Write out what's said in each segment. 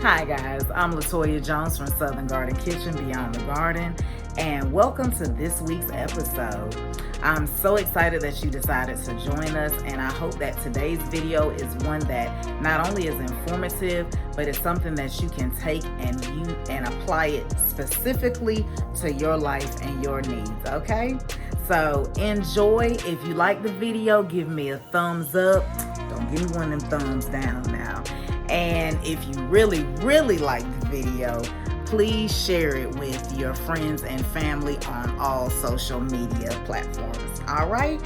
Hi guys, I'm Latoya Jones from Southern Garden Kitchen Beyond the Garden, and welcome to this week's episode. I'm so excited that you decided to join us, and I hope that today's video is one that not only is informative, but it's something that you can take and apply it specifically to your life and your needs, okay? So enjoy. If you like the video, give me a thumbs up. Don't give me one of them thumbs down now. And if you really like the video, please share it with your friends and family on all social media platforms. All right,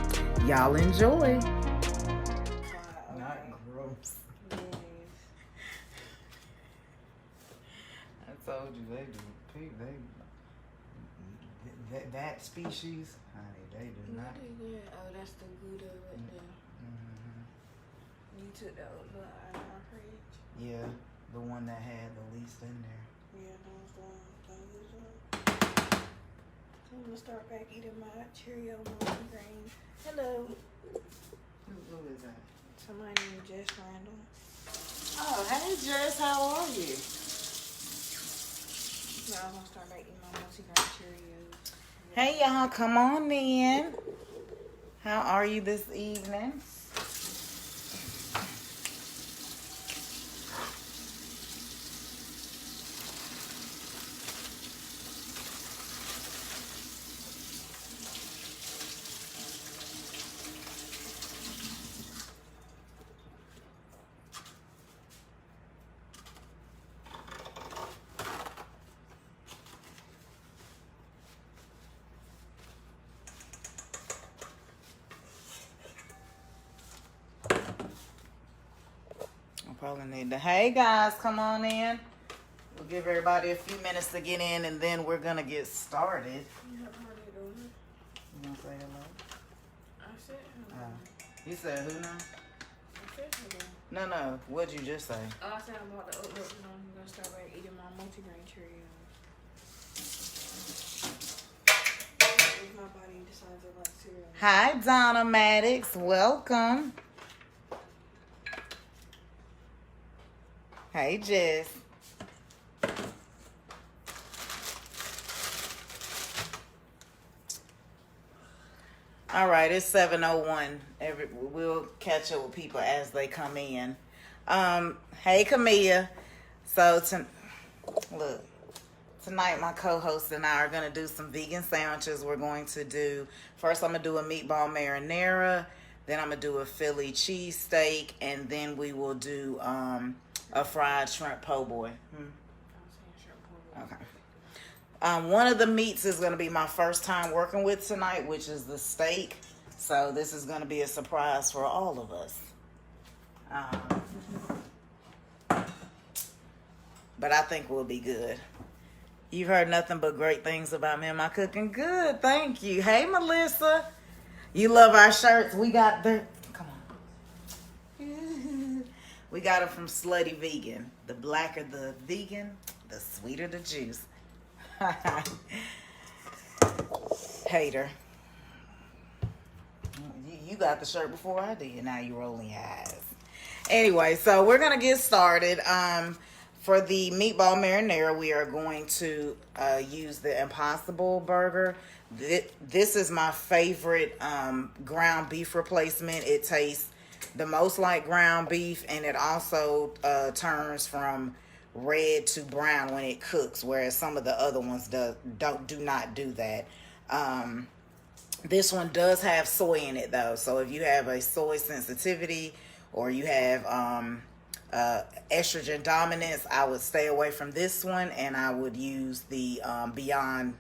y'all enjoy. Not gross. I told you they do. That species, honey, they do not. Oh, that's the Gouda right there. Mm-hmm. You took that over out of our fridge. Yeah, the one that had the least in there. Yeah, those ones. So I'm gonna start back eating my Cheerio multigrain. Hello. Who is that? Somebody named Jess Randall. Oh, hey Jess, how are you? Now I'm gonna start back eating my multigrain Cheerios. Hey y'all, come on in. How are you this evening? Probably need to. Hey guys, come on in. We'll give everybody a few minutes to get in, and then we're gonna get started. You have heard it over. You gonna say hello? I said hello. You said who now? I said hello. No. What'd you just say? Oh, I said I'm about to upload and I'm gonna start back eating my multigrain Cheerios. If my body decides to like cereal. Hi, Donna Maddox. Welcome. Hey, Jess. All right, it's 7:01. We'll catch up with people as they come in. Hey, Camilla. So, look, tonight my co-host and I are going to do some vegan sandwiches. We're going to do, first I'm going to do a meatball marinara, then I'm going to do a Philly cheesesteak, and then we will do a fried shrimp po' boy. Okay. One of the meats is going to be my first time working with tonight, which is the steak. So this is going to be a surprise for all of us. But I think we'll be good. You've heard nothing but great things about me and my cooking. Good, thank you. Hey, Melissa. You love our shirts. We got the... Come on. We got them from Slutty Vegan. The blacker the vegan, the sweeter the juice. Hater. You got the shirt before I did. Now you're rolling your eyes. Anyway, so we're going to get started. For the meatball marinara, we are going to use the Impossible Burger. This is my favorite ground beef replacement. It tastes the most like ground beef, and it also turns from red to brown when it cooks, whereas some of the other ones do not do that. This one does have soy in it though, so if you have a soy sensitivity or you have estrogen dominance, I would stay away from this one, and I would use the Beyond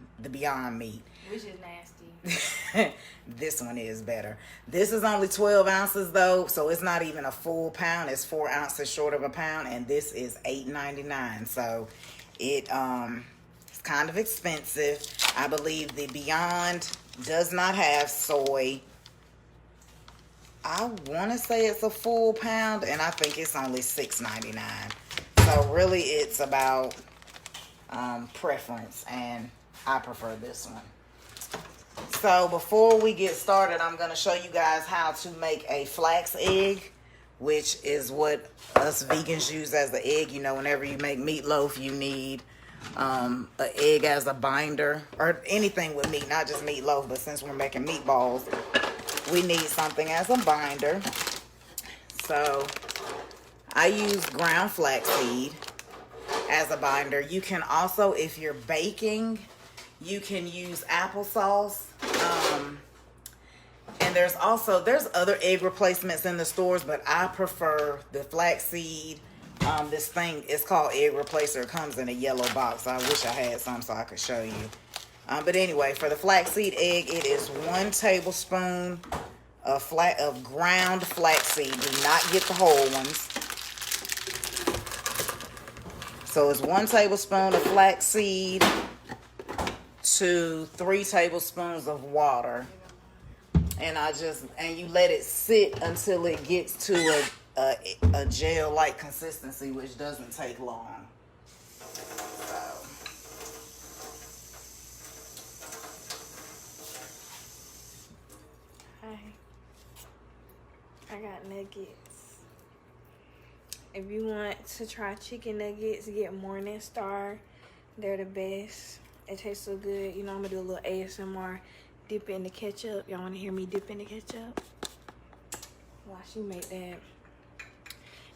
Meat, which is nasty. This one is better. This is only 12 ounces though, so it's not even a full pound. It's 4 ounces short of a pound, and this is $8.99. So it's kind of expensive. I believe the Beyond does not have soy. I want to say it's a full pound, and I think it's only $6.99. So really it's about preference, and I prefer this one. So before we get started, I'm going to show you guys how to make a flax egg which is what us vegans use as the egg. You know, whenever you make meatloaf, you need an egg as a binder, or anything with meat, not just meatloaf, but since we're making meatballs, we need something as a binder. So I use ground flaxseed as a binder. You can also, if you're baking, you can use applesauce. And there's other egg replacements in the stores, but I prefer the flaxseed. This thing is called Egg Replacer. It comes in a yellow box. I wish I had some so I could show you. But anyway, for the flaxseed egg, it is 1 tablespoon of ground flaxseed. Do not get the whole ones. So it's 1 tablespoon of flaxseed to 3 tablespoons of water. And you let it sit until it gets to a gel-like consistency, which doesn't take long. Hi. I got nuggets. If you want to try chicken nuggets, get Morningstar. They're the best. It tastes so good. You know, I'm gonna do a little ASMR. Dip in the ketchup. Y'all want to hear me dip in the ketchup? Watch you make that.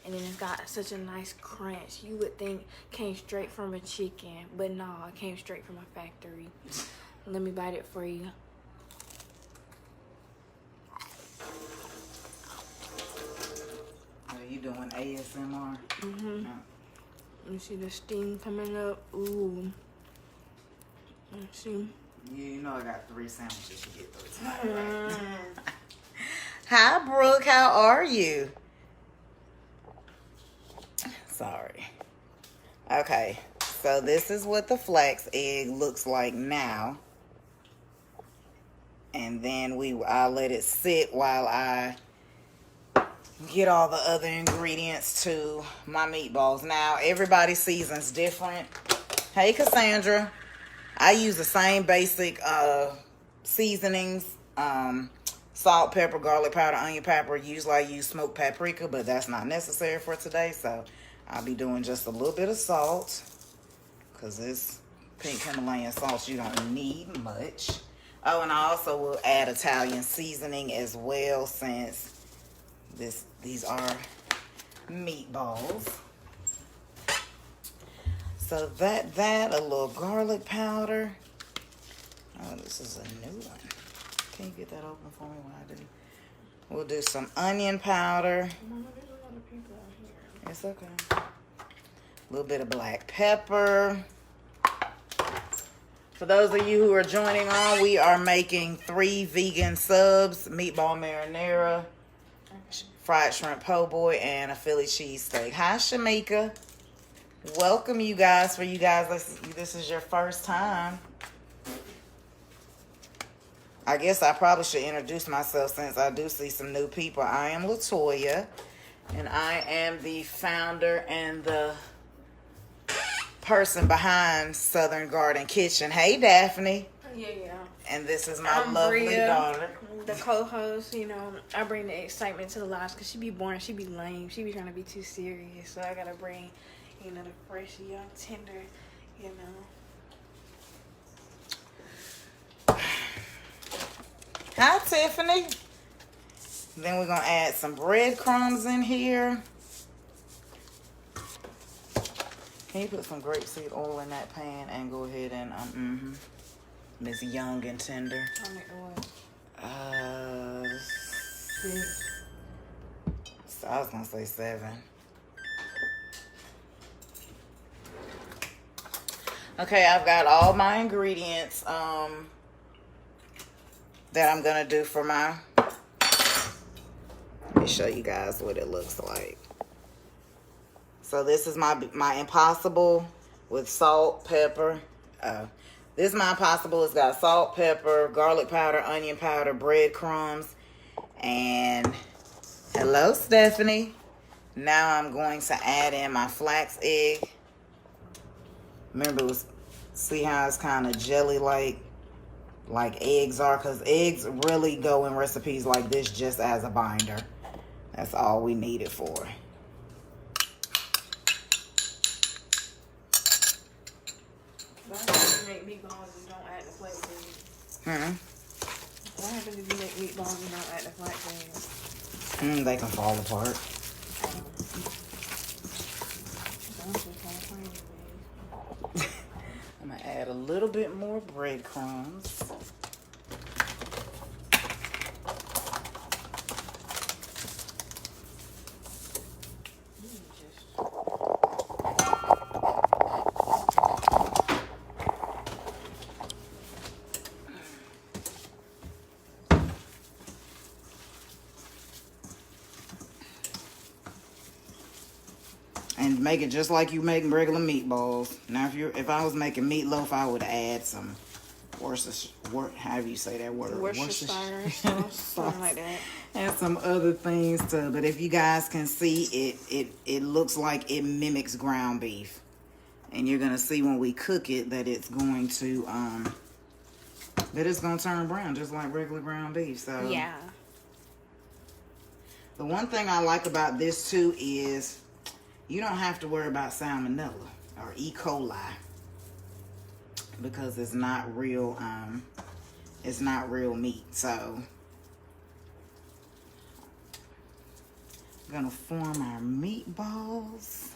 And then it's got such a nice crunch. You would think came straight from a chicken, but nah, it came straight from a factory. Let me bite it for you. Are you doing ASMR? Mm-hmm. No. You see the steam coming up? Ooh. Let's see. You know I got 3 sandwiches to get through tonight, right? Hi, Brooke. How are you? Sorry. Okay. So this is what the flax egg looks like now. And then I'll let it sit while I get all the other ingredients to my meatballs. Now, everybody's season's different. Hey, Cassandra. I use the same basic seasonings, salt, pepper, garlic powder, onion powder. Usually I use smoked paprika, but that's not necessary for today. So I'll be doing just a little bit of salt, because this pink Himalayan salt, you don't need much. Oh, and I also will add Italian seasoning as well, since these are meatballs. So that, a little garlic powder. Oh, this is a new one. Can you get that open for me while I do? We'll do some onion powder. Mama, there's a lot of people out here. It's okay. A little bit of black pepper. For those of you who are joining on, we are making 3 vegan subs: meatball marinara, fried shrimp po' boy, and a Philly cheesesteak. Hi, Shamika. Welcome, you guys. For you guys, this is your first time. I guess I probably should introduce myself, since I do see some new people. I am Latoya, and I am the founder and the person behind Southern Garden Kitchen. Hey, Daphne. Yeah. And this is my I'm lovely Bria, daughter. the co-host. You know, I bring the excitement to the lives, because she be boring, she be lame, she be trying to be too serious. So I gotta bring, you know, the fresh, young, tender, you know. Hi, Tiffany. Then we're going to add some breadcrumbs in here. Can you put some grapeseed oil in that pan and go ahead and, Miss Young and Tender. How many oil? 6. So I was going to say 7. Okay, I've got all my ingredients that I'm going to do for my... Let me show you guys what it looks like. So this is my Impossible with salt, pepper. This is my Impossible. It's got salt, pepper, garlic powder, onion powder, breadcrumbs, and hello, Stephanie. Now I'm going to add in my flax egg. Remember, see how it's kind of jelly-like eggs are? Because eggs really go in recipes like this just as a binder. That's all we need it for. What happens if you make meatballs and don't add the flatbread? What happens if you make meatballs and don't add the flatbread? They can fall apart. I'm gonna add a little bit more breadcrumbs. And make it just like you make regular meatballs. Now, if I was making meatloaf, I would add some however you say that word, Worcestershire sauce, something like that, and some other things too. But if you guys can see, it looks like it mimics ground beef, and you're gonna see when we cook it that it's going to turn brown just like regular ground beef. So yeah. The one thing I like about this too is you don't have to worry about salmonella or E. coli because it's not real meat. So we're gonna form our meatballs.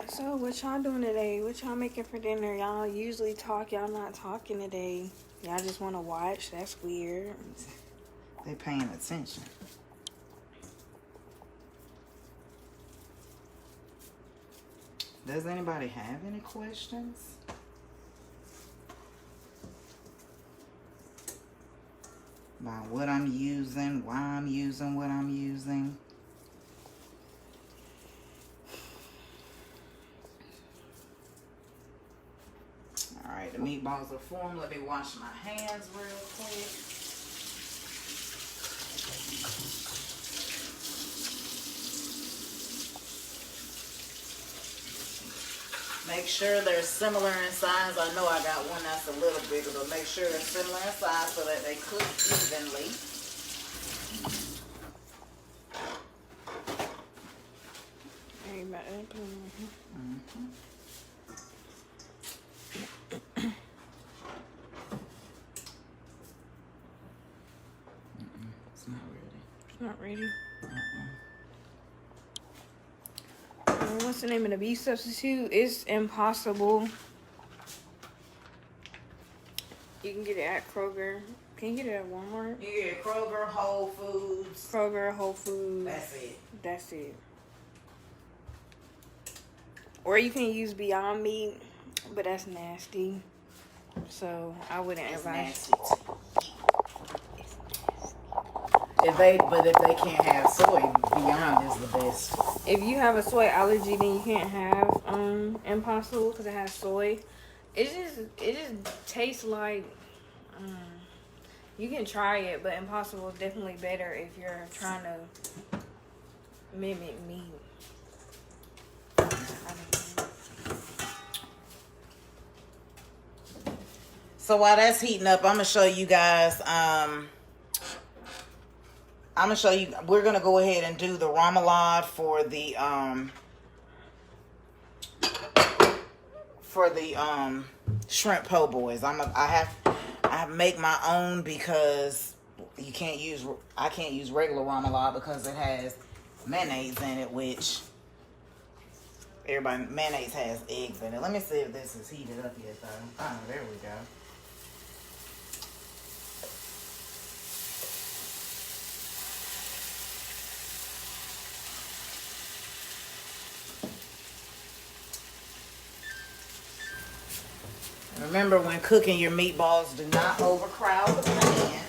So what y'all doing today? What y'all making for dinner? Y'all usually talk. Y'all not talking today. Y'all just want to watch. That's weird. They paying attention. Does anybody have any questions? About what I'm using, why I'm using what I'm using? Alright, the meatballs are formed. Let me wash my hands real quick. Make sure they're similar in size. I know I got one that's a little bigger, but make sure they're similar in size so that they cook evenly. It's not ready. It's not ready. What's the name of the beef substitute? It's Impossible. You can get it at Kroger. Can you get it at Walmart? You get it Kroger, Whole Foods. Kroger, Whole Foods. That's it. That's it. Or you can use Beyond Meat, but that's nasty. So I wouldn't advise. If they can't have soy, Beyond is the best. If you have a soy allergy, then you can't have Impossible because it has soy. It just tastes like you can try it, but Impossible is definitely better if you're trying to mimic meat. So while that's heating up, I'm gonna show you guys. We're gonna go ahead and do the remoulade for the shrimp po' boys. I make my own because I can't use regular remoulade because it has mayonnaise in it, which mayonnaise has eggs in it. Let me see if this is heated up yet though. Oh, there we go. Remember, when cooking your meatballs, do not overcrowd the pan.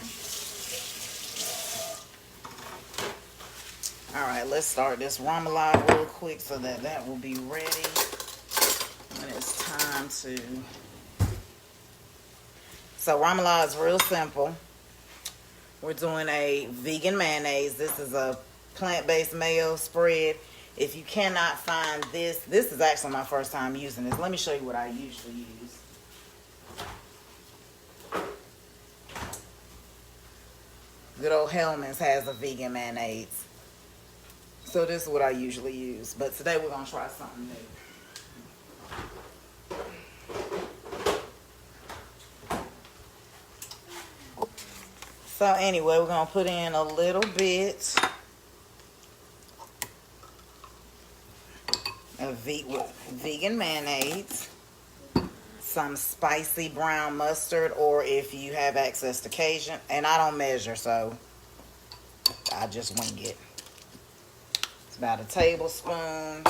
Alright, let's start this remoulade real quick so that will be ready when it's time to. So remoulade is real simple. We're doing a vegan mayonnaise. This is a plant-based mayo spread. If you cannot find this is actually my first time using this. Let me show you what I usually use. Good old Hellman's has a vegan mayonnaise. So this is what I usually use. But today we're going to try something new. So anyway, we're going to put in a little bit of vegan mayonnaise, some spicy brown mustard, or if you have access to Cajun, and I don't measure, so I just wing it. It's about a tablespoon.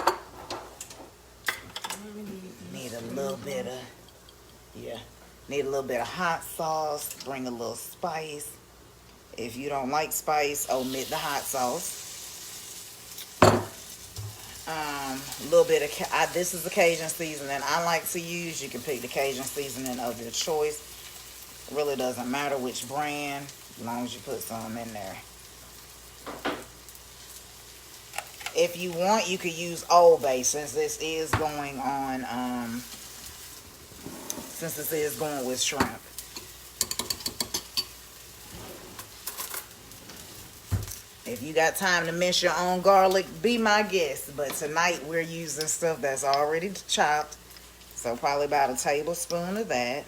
Need a little bit of, need a little bit of hot sauce, bring a little spice. If you don't like spice, omit the hot sauce. A little bit of, this is the Cajun seasoning I like to use. You can pick the Cajun seasoning of your choice. It really doesn't matter which brand, as long as you put some in there. If you want, you could use Old Bay, since this is going on, since this is going with shrimp. If you got time to mince your own garlic, be my guest. But tonight we're using stuff that's already chopped. So probably about a tablespoon of that.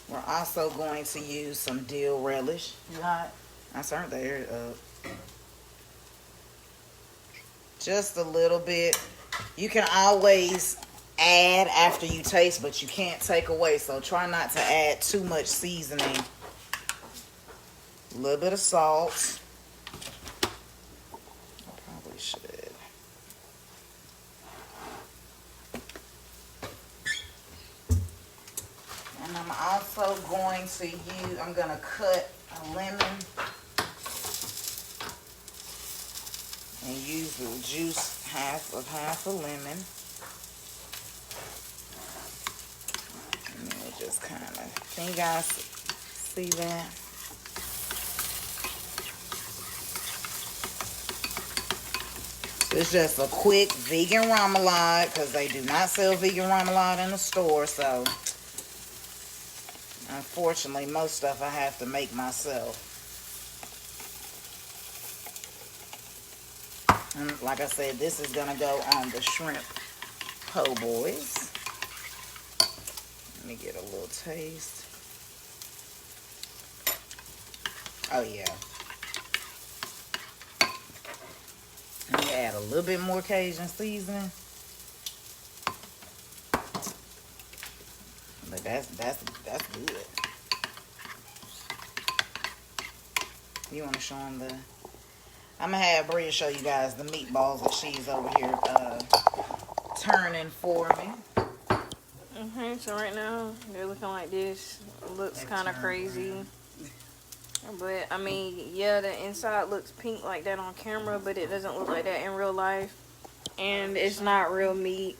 We're also going to use some dill relish. You hot? I turned the air up. Just a little bit. You can always add after you taste, but you can't take away. So try not to add too much seasoning. A little bit of salt. I probably should. And I'm also going to use, I'm going to cut a lemon and use the juice half a lemon. And then we'll just kind of, can you guys see that? It's just a quick vegan remoulade, because they do not sell vegan remoulade in the store. So, unfortunately, most stuff I have to make myself. And like I said, this is going to go on the shrimp po' boys. Let me get a little taste. Oh, yeah. And you add a little bit more Cajun seasoning. But that's good. You want to show them the... I'm going to have Bria show you guys the meatballs that she's over here turning for me. So right now, they're looking like this. It looks kind of crazy. But, I mean, yeah, the inside looks pink like that on camera, but it doesn't look like that in real life. And it's not real meat.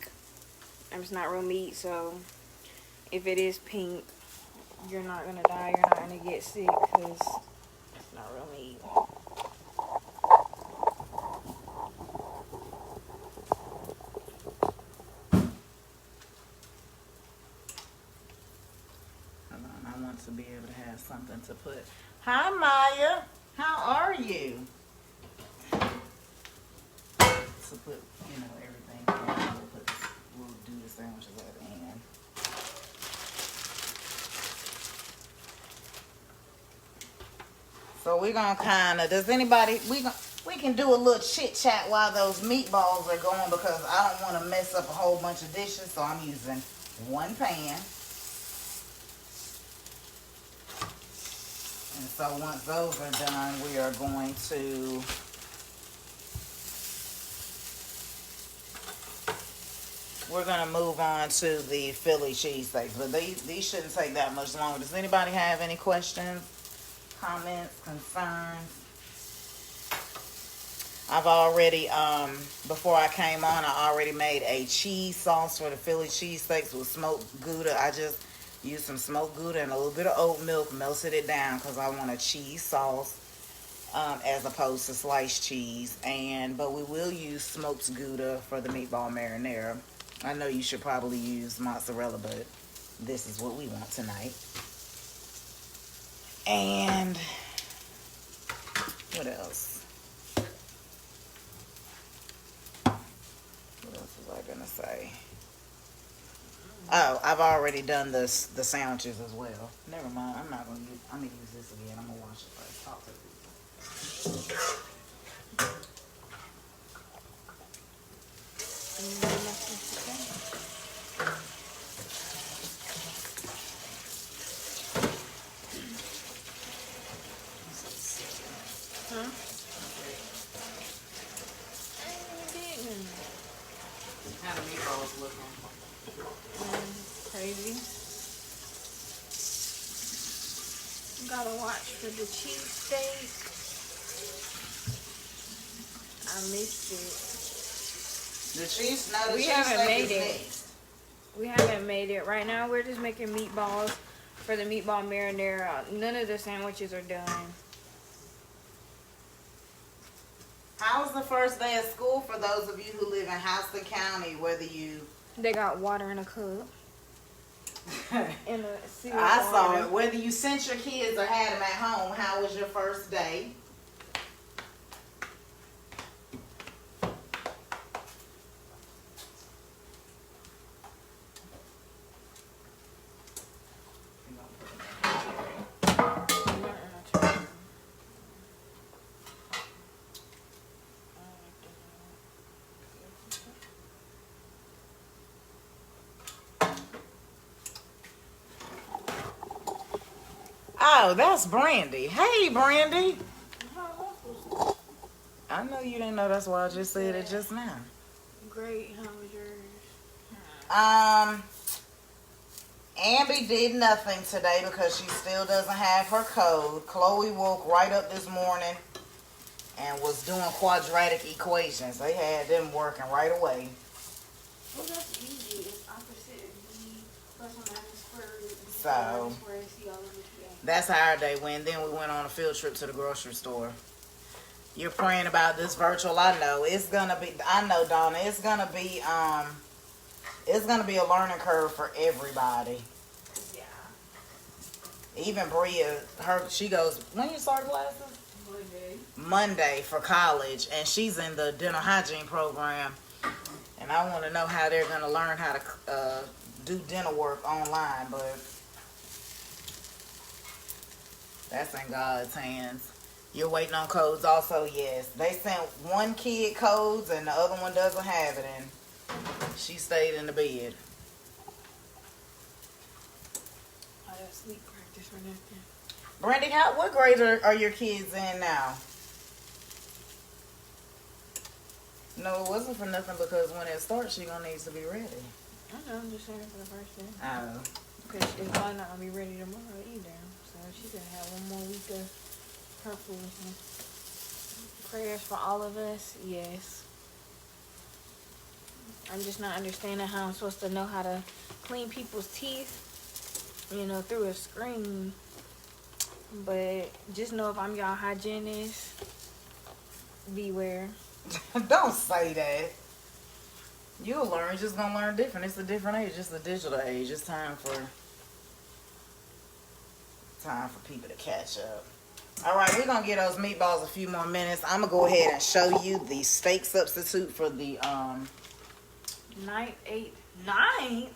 It's not real meat, so if it is pink, you're not going to die. You're not going to get sick, because it's not real meat. Hold on, I want to be able to have something to put. Hi, Maya. How are you? To put, you know, everything. We'll do the sandwiches at the end. So we're gonna kind of. Does anybody? We can do a little chit chat while those meatballs are going, because I don't want to mess up a whole bunch of dishes. So I'm using one pan. And so once those are done, we are going to move on to the Philly cheesesteaks. But these shouldn't take that much longer. Does anybody have any questions, comments, concerns? I've already, before I came on, I already made a cheese sauce for the Philly cheesesteaks with smoked Gouda. I just used some smoked Gouda and a little bit of oat milk, melted it down because I want a cheese sauce as opposed to sliced cheese. But we will use smoked Gouda for the meatball marinara. I know you should probably use mozzarella, but this is what we want tonight. And what else? What else was I gonna say? Oh, I've already done the sandwiches as well. Never mind. I'm gonna use this again. I'm gonna wash it first. Talk to the people. How the meatballs looking? Crazy. Gotta watch for the cheesesteak. I missed it. The cheese? No, the We cheese haven't steak made is it. next. We haven't made it. Right now, we're just making meatballs for the meatball marinara. None of the sandwiches are done. How was the first day of school for those of you who live in Houston County? Whether you They got water in a cup. In a sea of I saw water. it. Whether you sent your kids or had them at home, how was your first day? Oh, that's Brandy. Hey, Brandy. I know you didn't know. That's why I just said it just now. Great. How was yours? Ambi did nothing today because she still doesn't have her code. Chloe woke right up this morning and was doing quadratic equations. They had them working right away. Well, that's easy. It's opposite of b plus or minus square root. So that's how our day went. Then we went on a field trip to the grocery store. You're praying about this virtual. I know it's gonna be. I know, Donna. It's gonna be. It's gonna be a learning curve for everybody. Yeah. Even Bria, she goes. When you start classes? Monday for college, and she's in the dental hygiene program. And I want to know how they're gonna learn how to do dental work online, but that's in God's hands. You're waiting on codes also, yes. They sent one kid codes and the other one doesn't have it, and she stayed in the bed. Oh, that's sleep practice or nothing. Brandy, what grade are your kids in now? No, it wasn't for nothing because when it starts, she gonna need to be ready. I know, I'm just saying for the first day. Oh. Because it's probably not going to be ready tomorrow either. So she's going to have one more week of her foolishness. Prayers for all of us, yes. I'm just not understanding how I'm supposed to know how to clean people's teeth, through a screen. But just know if I'm y'all hygienist, beware. Don't say that. You'll learn. You're just gonna learn different. It's a different age. It's a digital age. It's time for people to catch up. All right, we're gonna get those meatballs a few more minutes. I'm gonna go ahead and show you the steak substitute for the 9th.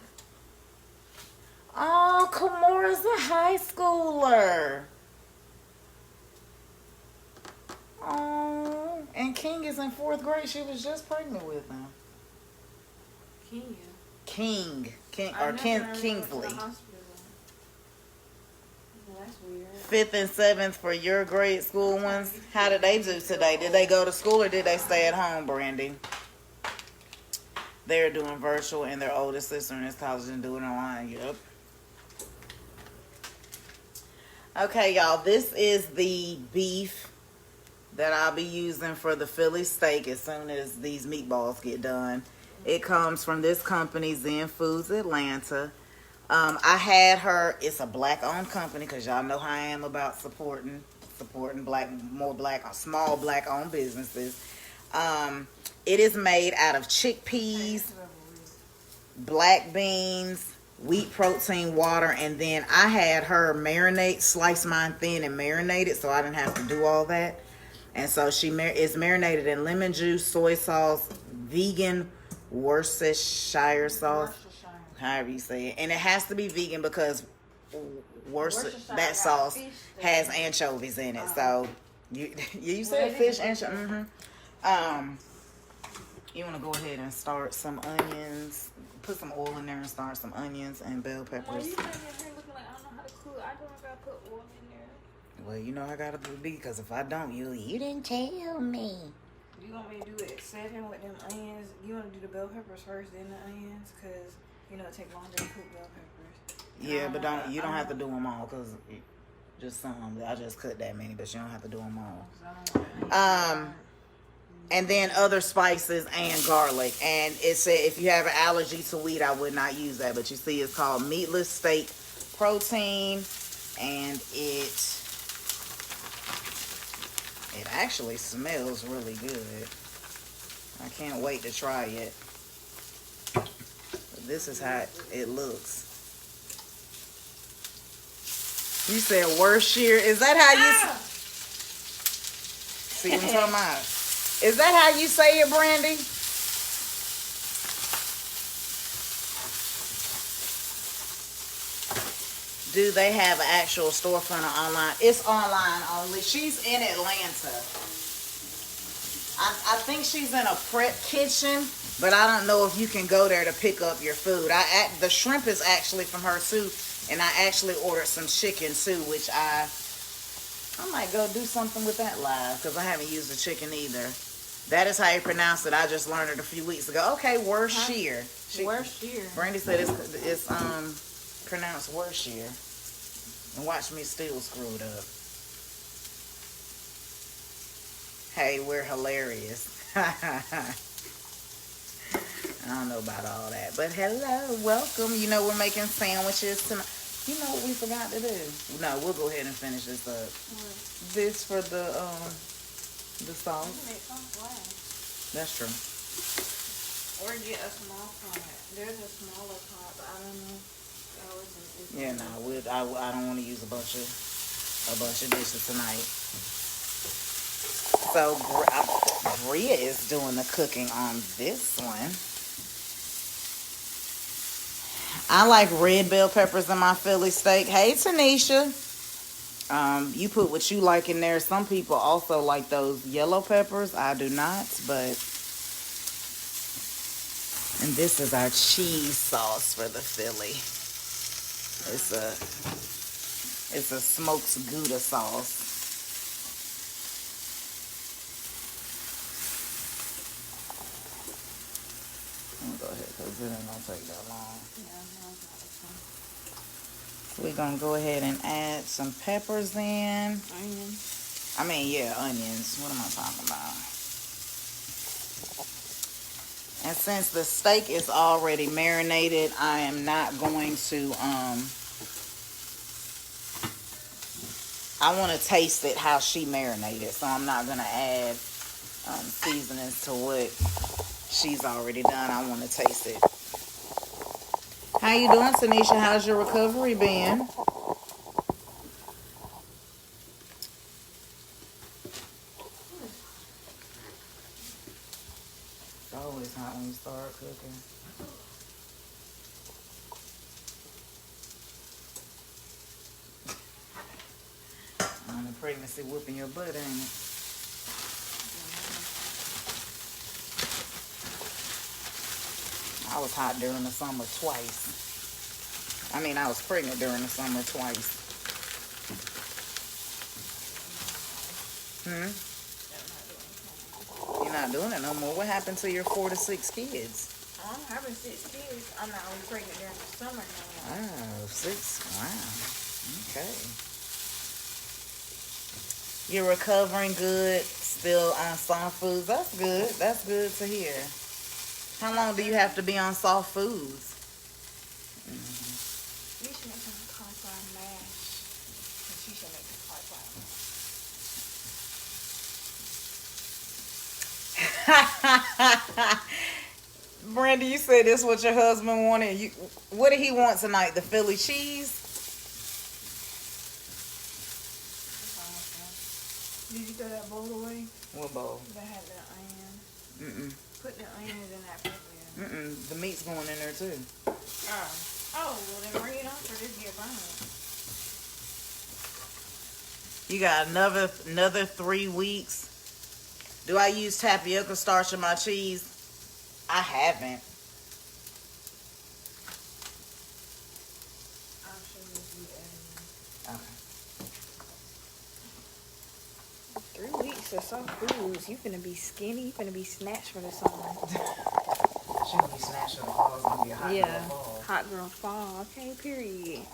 Oh, Kamora's a high schooler. Oh, and King is in 4th grade. She was just pregnant with him. Kingsley. That's weird. 5th and 7th for your grade school ones. How did they do today? Did they go to school or did they stay at home, Brandy? They're doing virtual, and their oldest sister in this college and doing online. Yep. Okay, y'all. This is the beef that I'll be using for the Philly steak as soon as these meatballs get done. It comes from this company, Zen Foods Atlanta. I had her. It's a black-owned company because y'all know how I am about supporting small black-owned businesses. It is made out of chickpeas, black beans, wheat protein water, and then I had her marinate, slice mine thin and marinate it, so I didn't have to do all that. And so she is marinated in lemon juice, soy sauce, vegan Worcestershire sauce, however you say it. And it has to be vegan because that sauce has anchovies in it. So you said fish anchovy. You want to go ahead and start some onions. Put some oil in there and start some onions and bell peppers. Why you standing here looking like I don't know how to cook? I don't gotta put oil in there. Well, you know I gotta be, because if I don't, you didn't tell me. You want me to do it at 7 with them onions? You want to do the bell peppers first, then the onions? Because, you know, it takes longer to cook bell peppers. Yeah, but you don't have to do them all, because just some. I just cut that many, but you don't have to do them all. And then other spices and garlic. And it said if you have an allergy to wheat, I would not use that. But you see, it's called meatless steak protein, and it actually smells really good. I can't wait to try it. But this is how it looks. You said Worcestershire. Is that how you see what I'm talking about? Is that how you say it, Brandy? Do they have an actual storefront or online? It's online only. She's in Atlanta. I think she's in a prep kitchen, but I don't know if you can go there to pick up your food. The shrimp is actually from her too, and I actually ordered some chicken too, which I might go do something with that live, because I haven't used the chicken either. That is how you pronounce it. I just learned it a few weeks ago. Okay, Worcestershire. Worcestershire. Brandy said it's pronounced Worcestershire. And watch me still screwed up. Hey, we're hilarious. I don't know about all that, but hello, welcome. You know we're making sandwiches tonight. You know what we forgot to do? No, we'll go ahead and finish this up. What? This for the sauce. That's true. Or get a small pot. There's a smaller pot, but I don't know. Yeah, no, I don't want to use a bunch of dishes tonight. So Bria is doing the cooking on this one. I like red bell peppers in my Philly steak. Hey, Tanisha. You put what you like in there. Some people also like those yellow peppers. I do not, but... And this is our cheese sauce for the Philly. It's a smoked Gouda sauce. I'm gonna go ahead, because it ain't gonna take that long. So we're gonna go ahead and add some peppers in. Onions. I mean, yeah, onions. What am I talking about? And since the steak is already marinated, I am not going to, I want to taste it how she marinated. So I'm not going to add seasonings to what she's already done. I want to taste it. How you doing, Tanisha? How's your recovery been? It's always hot when you start cooking. On the pregnancy whooping your butt, ain't it? I was hot during the summer twice. I mean, I was pregnant during the summer twice. You're not doing it no more. What happened to your 4 to 6 kids? I'm having 6 kids. I'm not only pregnant during the summer now. Oh, 6. Wow. Okay. You're recovering good, still on soft foods. That's good. That's good to hear. How long do you have to be on soft foods? You should make some cauliflower mash. And she should make the cauliflower. Brandy, you said this what your husband wanted. What did he want tonight? The Philly cheese? Did you throw that bowl away? What bowl? That had the onion. Put the onions in that pepper. The meat's going in there too. Oh, well then bring it on for this get burned. You got another 3 weeks. Do I use tapioca starch in my cheese? I haven't. I'm sure you'll be Okay. 3 weeks of soft foods. You finna be skinny. You finna be snatched for the summer. She gonna be snatched in the fall. It's gonna be a hot girl fall. Hot girl fall. Okay, period.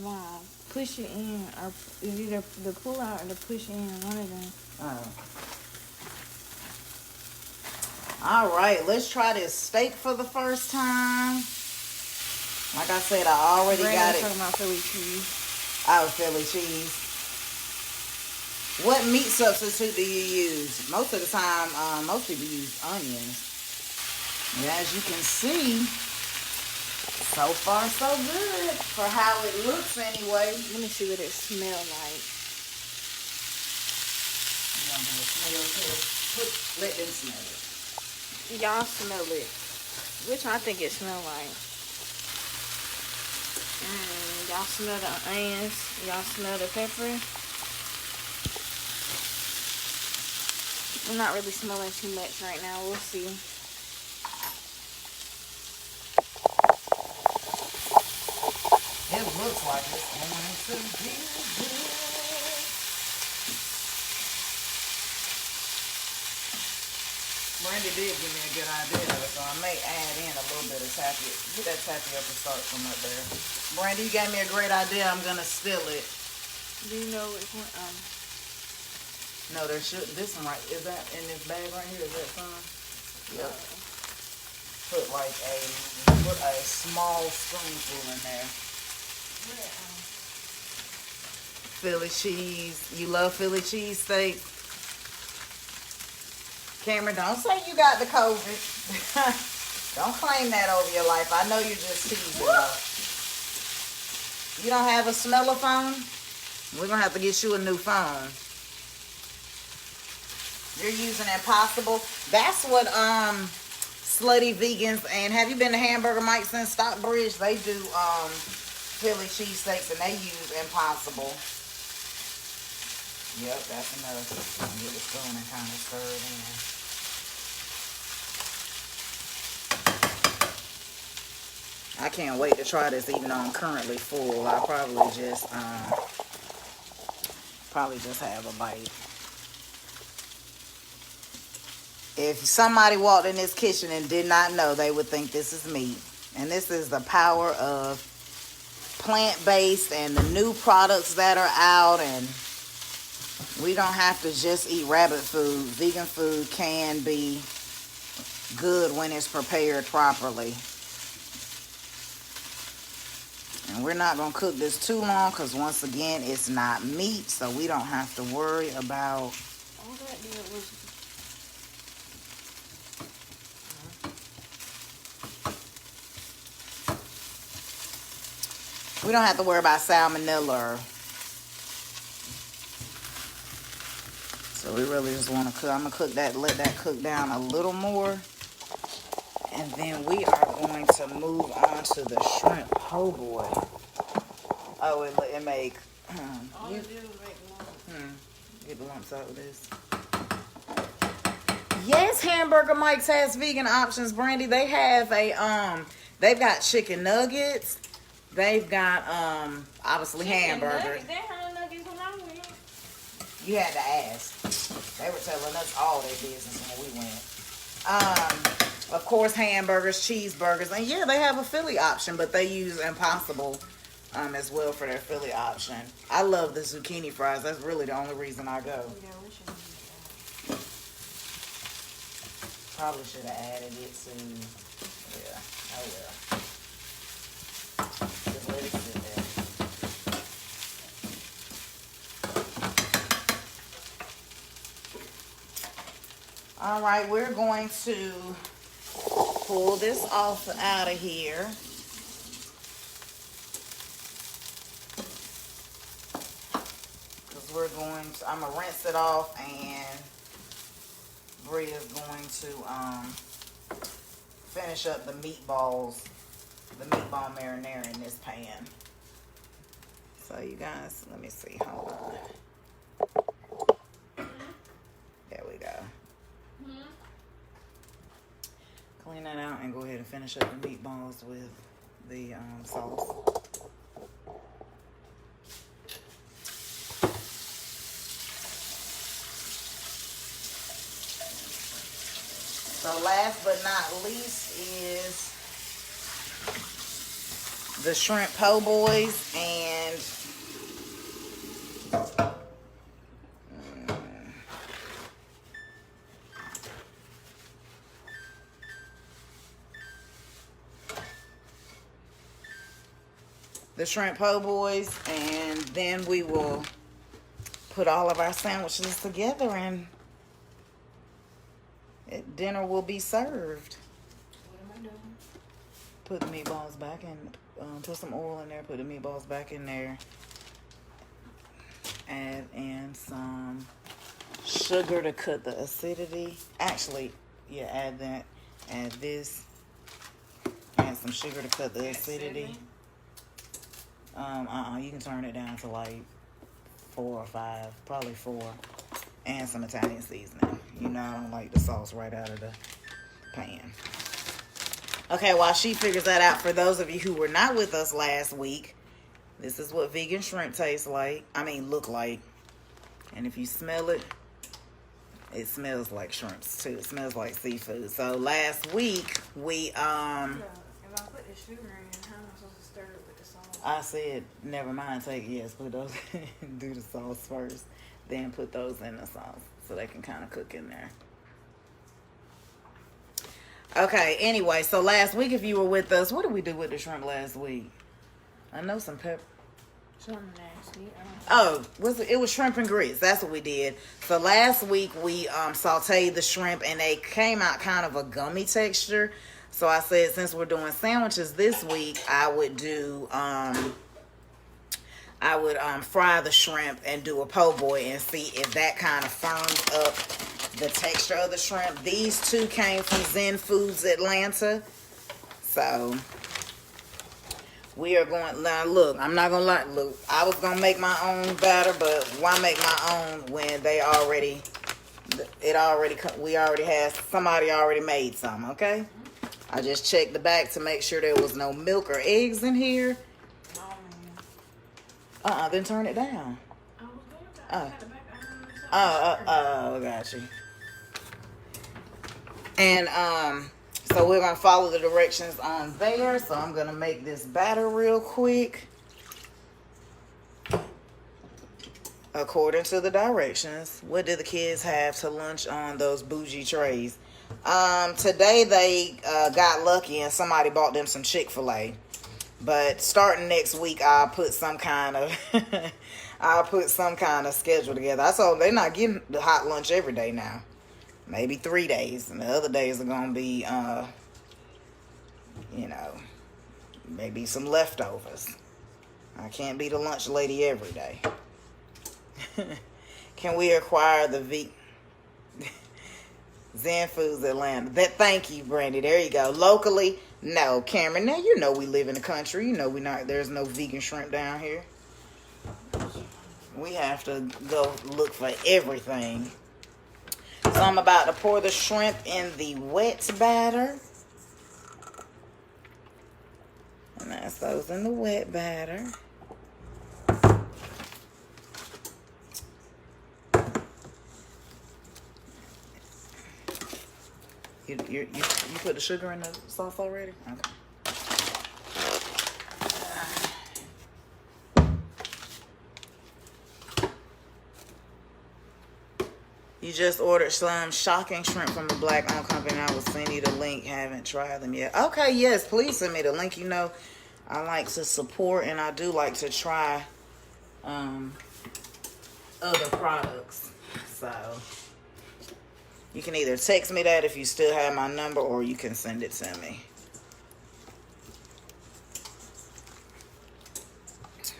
Wow. Push it in, or is either the pull out or the push in, one of them. All right, let's try this steak for the first time. Like I said, I already got it. Talking about Philly cheese. Philly cheese. What meat substitute do you use? Most of the time, most people use onions. And as you can see, so far so good for how it looks anyway. Let me see what it smells like. You want to do a smell test? Let them smell it. Y'all smell it. Which I think it smells like. Y'all smell the onions. Y'all smell the pepper. I'm not really smelling too much right now. We'll see. It looks like it's going to be good. Brandy did give me a good idea, so I may add in a little bit of tapioca. Get that tapioca starch from up there. Brandy, you gave me a great idea. I'm gonna steal it. Do you know which one? No, there should. This one right is that in this bag right here? Is that some? Yep. Put a small spoonful in there. Philly cheese. You love Philly cheese steak? Cameron, don't say you got the COVID. Don't claim that over your life. I know you're just teasing. You don't have a smellaphone? We're going to have to get you a new phone. You're using Impossible. That's what Slutty Vegans, and have you been to Hamburger Mike's in Stockbridge? They do Philly cheesesteaks and they use Impossible. Yep, that's enough. Get the spoon and kind of stir it in. I can't wait to try this even though I'm currently full. I'll probably just have a bite. If somebody walked in this kitchen and did not know, they would think this is meat. And this is the power of plant-based and the new products that are out, and we don't have to just eat rabbit food. Vegan food can be good when it's prepared properly. And we're not going to cook this too long because, once again, it's not meat, so we don't have to worry about... All that did was... We don't have to worry about salmonella. So we really just want to cook. I'm going to cook that, let that cook down a little more. And then we are going to move on to the shrimp. Oh boy. Oh, it make... All it did was make lumps. Get the lumps out of this. Yes, Hamburger Mike's has vegan options, Brandy. They have they've got chicken nuggets. They've got, obviously hamburgers. They had nuggets when I went. You had to ask. They were telling us all their business when we went. Of course, hamburgers, cheeseburgers. And yeah, they have a Philly option, but they use Impossible as well for their Philly option. I love the zucchini fries. That's really the only reason I go. Yeah, we should use that. Probably should have added it to, yeah, oh well. Just let it sit there. All right, we're going to pull this off out of here. Because I'm going to rinse it off, and Bria is going to finish up the meatball marinara in this pan. So you guys, let me see, hold on. There we go. Clean that out and go ahead and finish up the meatballs with the sauce. So last but not least is the shrimp po' boys, and and then we will put all of our sandwiches together, and dinner will be served. What am I doing? Put the meatballs back in, put some oil in there, put the meatballs back in there. Add in some sugar to cut the acidity. Actually, yeah, add that. Add this. Add some sugar to cut the acidity. You can turn it down to like 4 or 5, probably 4. And some Italian seasoning. You know, I don't like the sauce right out of the pan. Okay, while she figures that out, for those of you who were not with us last week, this is what vegan shrimp tastes like. Look like. And if you smell it, it smells like shrimps too. It smells like seafood. So last week we If I put the sugar in, how am I supposed to stir it with the sauce? I said never mind, put those do the sauce first, then put those in the sauce so they can kind of cook in there. Okay, anyway, so last week, if you were with us, what did we do with the shrimp last week? I know some pepper. Something nasty. I don't know. It was shrimp and grits. That's what we did. So last week we sauteed the shrimp, and they came out kind of a gummy texture. So I said, since we're doing sandwiches this week, I would do fry the shrimp and do a po' boy and see if that kind of firms up the texture of the shrimp. These two came from Zen Foods Atlanta. So we are going, now look, I'm not going to lie. Look, I was going to make my own batter, but why make my own when somebody already made some, okay? I just checked the back to make sure there was no milk or eggs in here. Then turn it down. Got you. And so we're gonna follow the directions on there. So I'm gonna make this batter real quick according to the directions. What did the kids have to lunch on those bougie trays? Today they got lucky and somebody bought them some Chick-fil-A. But starting next week, I'll put some kind of schedule together. I told them they're not getting the hot lunch every day now. Maybe 3 days, and the other days are gonna be, maybe some leftovers. I can't be the lunch lady every day. Can we acquire the Zen Foods Atlanta? Thank you, Brandy. There you go. Locally. No, Cameron, now you know we live in the country. You know there's no vegan shrimp down here. We have to go look for everything. So I'm about to pour the shrimp in the wet batter. And that's those in the wet batter. You put the sugar in the sauce already? Okay. You just ordered some shocking shrimp from the black-owned company. I will send you the link. Haven't tried them yet. Okay, yes, please send me the link. You know, I like to support and I do like to try other products. So You can either text me that if you still have my number, or you can send it to me.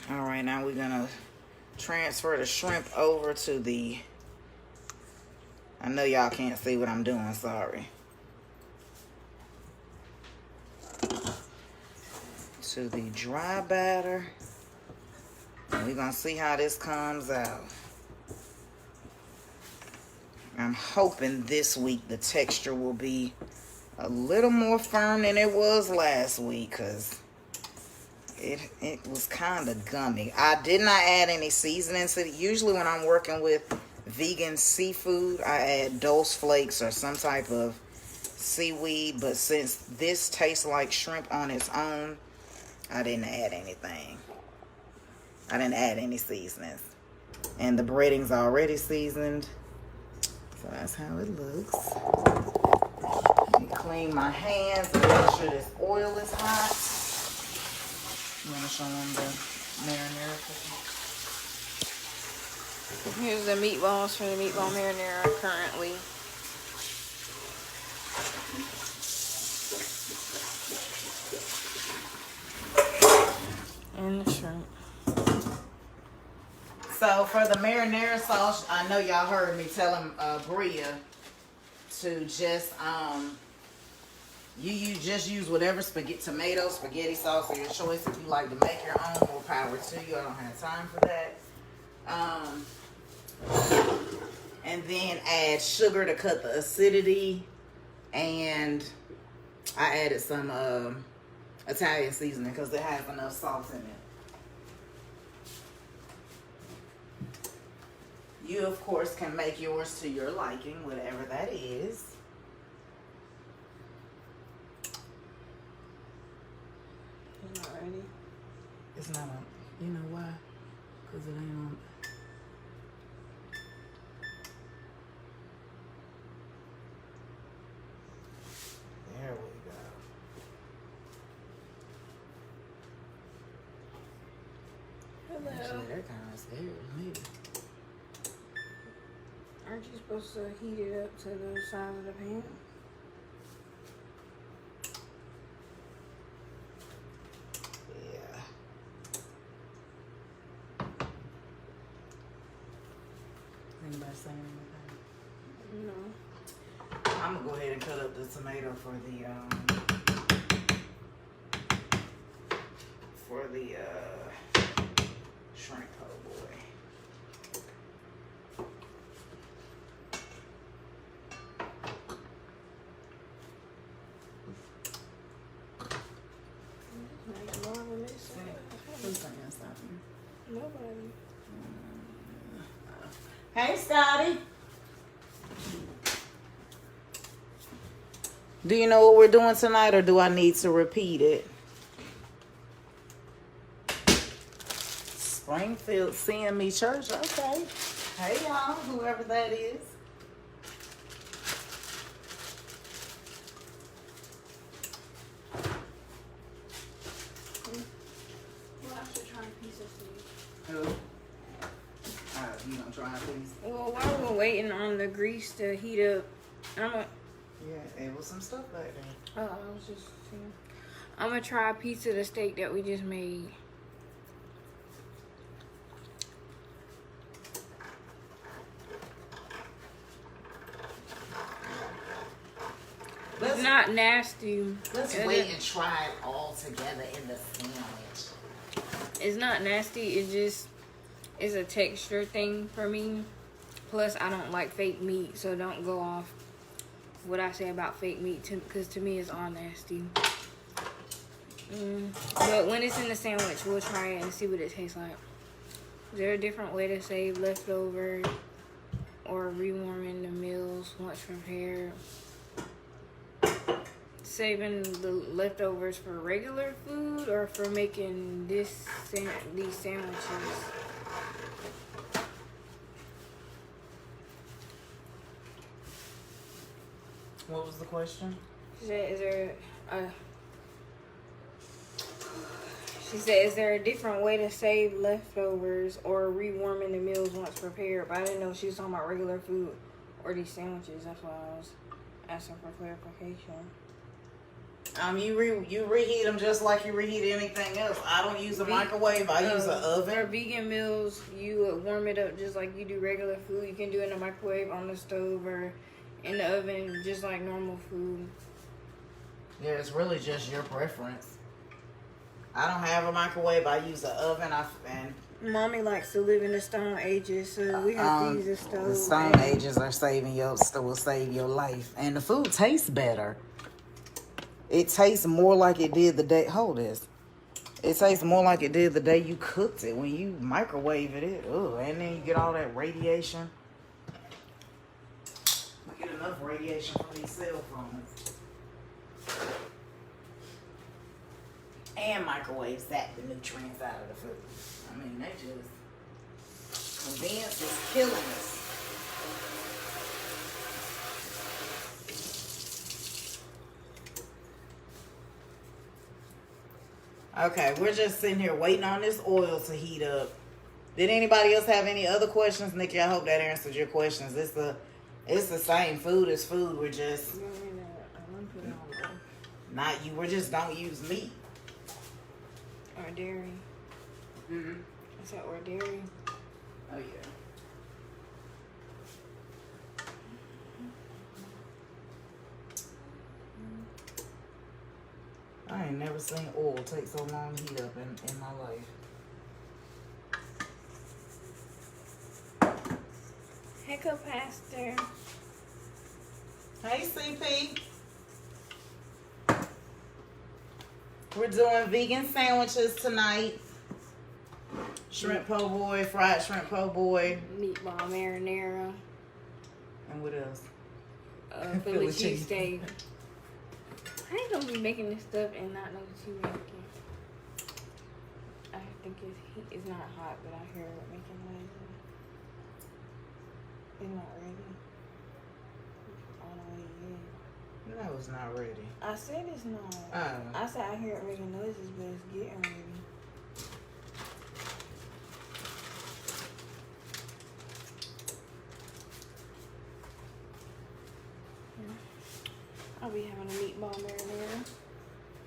All right, now we're gonna transfer the shrimp over to the, I know y'all can't see what I'm doing, sorry. To the dry batter. And we're gonna see how this comes out. I'm hoping this week the texture will be a little more firm than it was last week, because it was kind of gummy. I did not add any seasonings to it. Usually when I'm working with vegan seafood, I add Dulse flakes or some type of seaweed, but since this tastes like shrimp on its own, I didn't add anything. I didn't add any seasonings. And the breading's already seasoned, so that's how it looks. Let me clean my hands and make sure this oil is hot. I'm gonna show them the marinara cooking. Here's the meatballs for the meatball marinara currently. And the shrimp. So for the marinara sauce, I know y'all heard me telling Bria to just you just use whatever tomato spaghetti sauce of your choice. If you like to make your own, more power to you. I don't have time for that. And then add sugar to cut the acidity, and I added some Italian seasoning because it has enough salt in it. You, of course, can make yours to your liking, whatever that is. It's not ready. It's not on. You know why? Because it ain't on. There we go. Hello. Actually, that kind of scares me. Aren't you supposed to heat it up to the size of the pan? Yeah. Anybody saying anything? No. I'm gonna go ahead and cut up the tomato for the shrimp. Oh boy. Like marvelous. Who's saying something? Nobody. Hey, Scotty. Do you know what we're doing tonight, or do I need to repeat it? Springfield CME Church. Okay. Hey, y'all, whoever that is. Well, I should try pieces for you. Who? You gonna try it, please? Well, while we're waiting on the grease to heat up, Yeah, it was some stuff back there. I was just saying. I'm gonna try a piece of the steak that we just made. It's not nasty. Let's wait and try it all together in the sandwich. It's not nasty. It just is a texture thing for me. Plus, I don't like fake meat, so don't go off what I say about fake meat, because to me it's all nasty. But when it's in the sandwich, we'll try it and see what it tastes like. Is there a different way to save leftovers or rewarming the meals once prepared? Saving the leftovers for regular food or for making these sandwiches? What was the question? She said, is there a different way to save leftovers or rewarming the meals once prepared? But I didn't know she was talking about regular food Or these sandwiches. That's why I was asking for clarification. You reheat them just like you reheat anything else. I don't use a microwave. I use an oven. For vegan meals, you would warm it up just like you do regular food. You can do it in the microwave, on the stove, or in the oven, just like normal food. Yeah, it's really just your preference. I don't have a microwave. I use an oven. Mommy likes to live in the Stone Ages, so we have to use a stove. The Stone Ages are will save your life, and the food tastes better. It tastes more like it did the day. Hold this. It tastes more like it did the day you cooked it. When you microwave it, and then you get all that radiation. I get enough radiation from these cell phones. And microwaves zap the nutrients out of the food. I mean, they just convenience is killing us. Okay, we're just sitting here waiting on this oil to heat up. Did anybody else have any other questions, Nikki? I hope that answered your questions. It's the same food as food. We're just not you. We just don't use meat or dairy. Is that or dairy? Oh yeah. I ain't never seen oil take so long to heat up in my life. Heck up, Pastor. Hey, CP. We're doing vegan sandwiches tonight. Shrimp po' boy, fried shrimp po' boy. Meatball marinara. And what else? Philly cheesesteak. I ain't gonna be making this stuff and not know what you making. I think it's not hot, but I hear it making noises. It's not ready. All the way in. No, it's not ready. I said it's not. I said I hear it making noises, but it's getting ready. I'll be having a meatball marinara.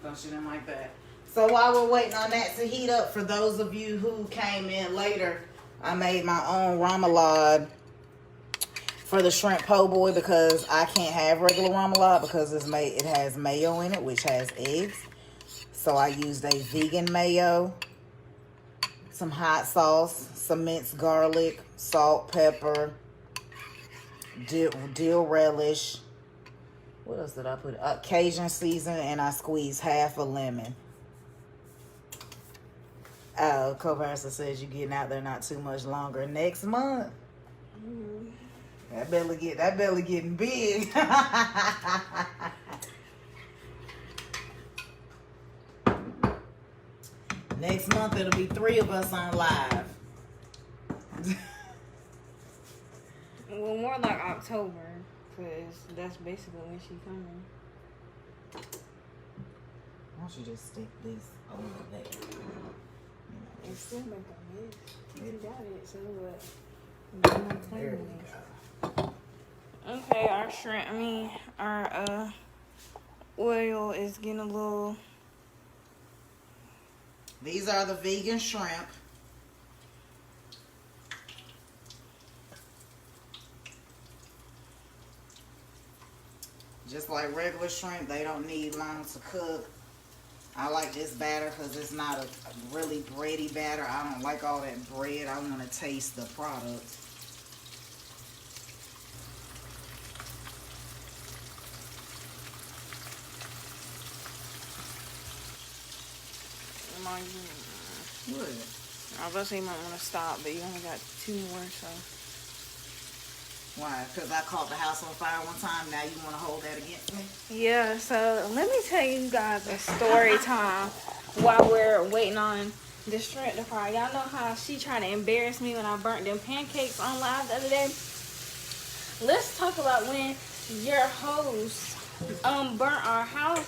Don't you didn't like that? So while we're waiting on that to heat up, for those of you who came in later, I made my own remoulade for the shrimp po' boy because I can't have regular remoulade because it has mayo in it, which has eggs. So I used a vegan mayo, some hot sauce, some minced garlic, salt, pepper, dill relish. What else did I put? Cajun season, and I squeezed half a lemon. Co-pastor says you're getting out there not too much longer. Next month. That belly getting big. Next month it'll be 3 of us on live. Well, more like October. Because that's basically when she coming. Why don't you just stick this over there? It's still make a mess. You got it, so what? There we go. Okay, our oil is getting a little... These are the vegan shrimp. Just like regular shrimp, they don't need long to cook. I like this batter because it's not a really bready batter. I don't like all that bread. I want to taste the product. What? I was about to say you might want to stop, but you only got 2 more, so... Why? Because I caught the house on fire one time. Now you want to hold that against me? Yeah, so let me tell you guys a story time while we're waiting on the shrimp to fry. Y'all know how she tried to embarrass me when I burnt them pancakes on live the other day? Let's talk about when your host almost burnt our house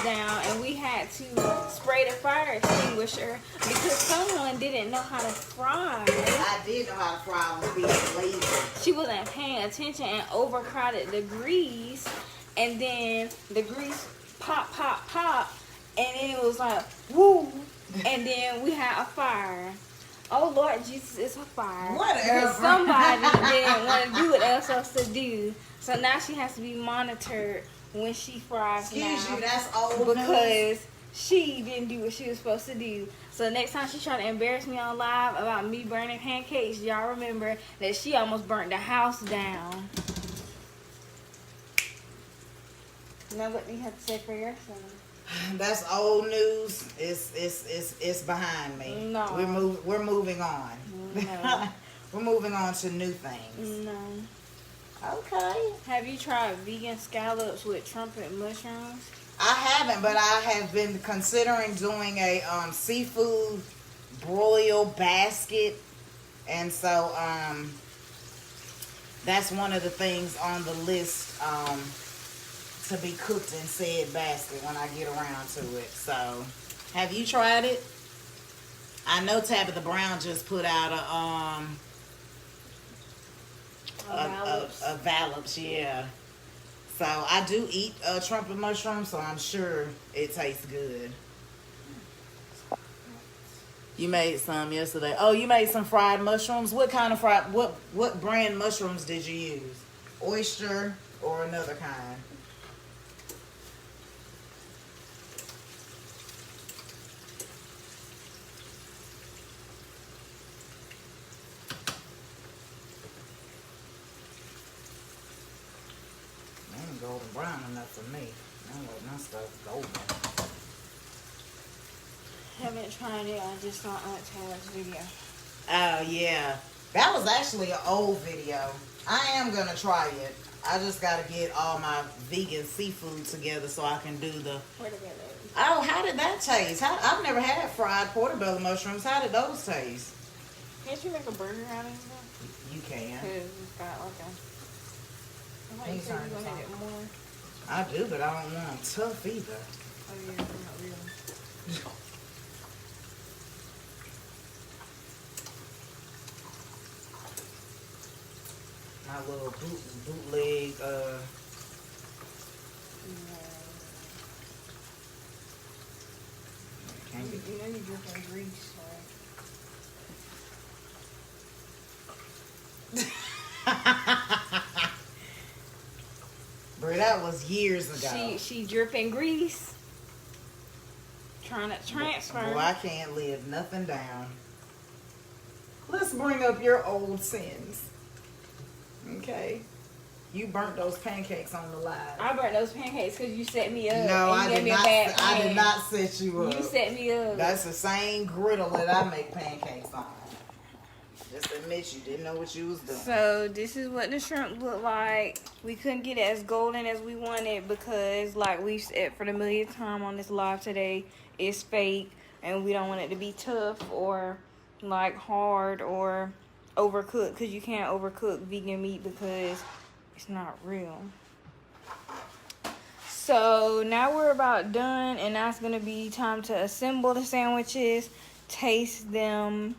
down, and we had had to spray the fire extinguisher because someone didn't know how to fry. I did know how to fry. I was being lazy. She wasn't paying attention and overcrowded the grease, and then the grease pop, and then it was like, woo, and then we had a fire. Oh, Lord Jesus, it's a fire. Whatever. But somebody didn't want to do what they were supposed to do, so now she has to be monitored when she fries. Excuse now you, that's old because she didn't do what she was supposed to do. So next time she try to embarrass me on live about me burning pancakes, y'all remember that she almost burnt the house down. Now what do you have to say for your son? That's old news. It's behind me. No. We're moving on. No. We're moving on to new things. No. Okay. Have you tried vegan scallops with trumpet mushrooms? I haven't, but I have been considering doing a seafood broil basket, and so that's one of the things on the list to be cooked in said basket when I get around to it. So, have you tried it? I know Tabitha Brown just put out a Vallops, yeah. So I do eat trumpet mushroom, so I'm sure it tastes good. You made some yesterday. Oh, you made some fried mushrooms. What kind of what brand mushrooms did you use? Oyster or another kind? Golden brown enough for me. I like my stuff golden. Haven't tried it. I just saw Aunt Tara's video. Oh yeah, that was actually an old video. I am gonna try it. I just gotta get all my vegan seafood together so I can do the. Oh, how did that taste? I've never had fried portobello mushrooms. How did those taste? Can't you make a burger out of it? You can. It's got like a. I thought you said you wanted it more. I do, but I don't want them tough either. Oh yeah, not really. My little bootleg. You know you're drinking grease, right? Bro, that was years ago. She dripping grease. Trying to transfer. Boy, I can't live nothing down. Let's bring up your old sins. Okay. You burnt those pancakes on the live. I burnt those pancakes because you set me up. No, I did not set you up. You set me up. That's the same griddle that I make pancakes on. Just admit you didn't know what you was doing. So this is what the shrimp look like. We couldn't get it as golden as we wanted because, like we said for the millionth time on this live today, it's fake and we don't want it to be tough or like hard or overcooked because you can't overcook vegan meat because it's not real. So now we're about done, and now it's gonna be time to assemble the sandwiches, taste them,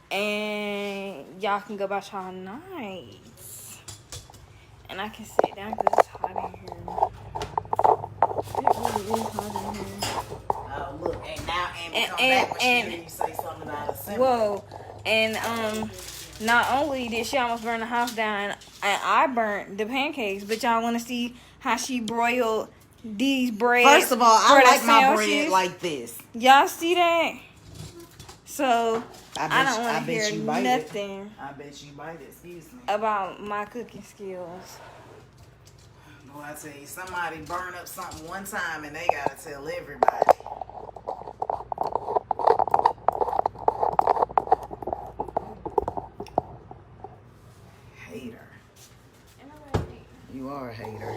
and y'all can go about y'all nights. And I can sit down because it's hot in here. It really is hot in here. Oh, look, and now Amy come back when you say something about assembly. Whoa, and not only did she almost burn the house down, and I burnt the pancakes, but y'all want to see how she broiled these breads. First of all, I like my bread like this. Y'all see that? So I don't want to hear nothing. nothing I bet you bite it. Excuse me. about my cooking skills. Boy, I tell you, somebody burn up something one time and they gotta tell everybody. Hater. You are a hater.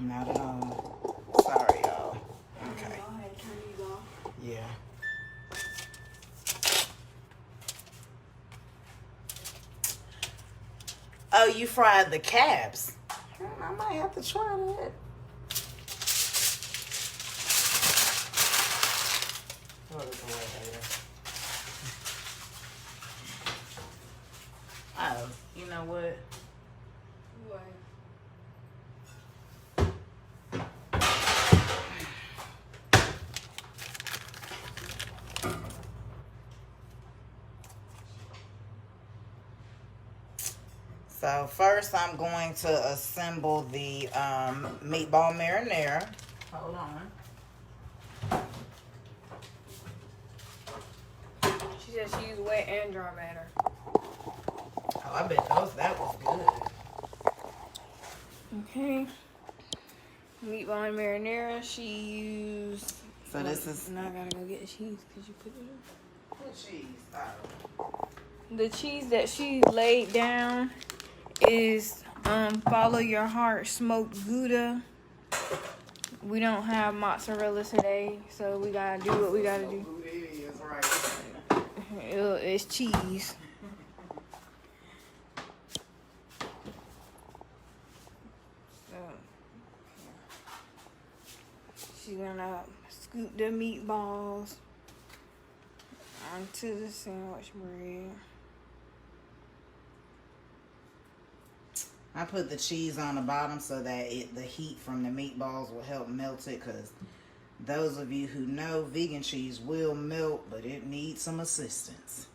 Not at all. Sorry, y'all. Okay. Yeah. Oh, you fried the cabs. I'm might have to try that. Throw this away later. Oh, you know what? What? So first I'm going to assemble the meatball marinara. Hold on. She said she used wet and dry batter. Oh, I bet that was good. Okay. Meatball and marinara, she used... So this is... Now I gotta go get the cheese because you put it in. What cheese? Oh. The cheese that she laid down is Follow Your Heart smoked Gouda. We don't have mozzarella today, so we gotta do what we gotta do. It is, right. It's cheese. So she's gonna scoop the meatballs onto the sandwich bread. I put the cheese on the bottom so that the heat from the meatballs will help melt it, because those of you who know, vegan cheese will melt, but it needs some assistance.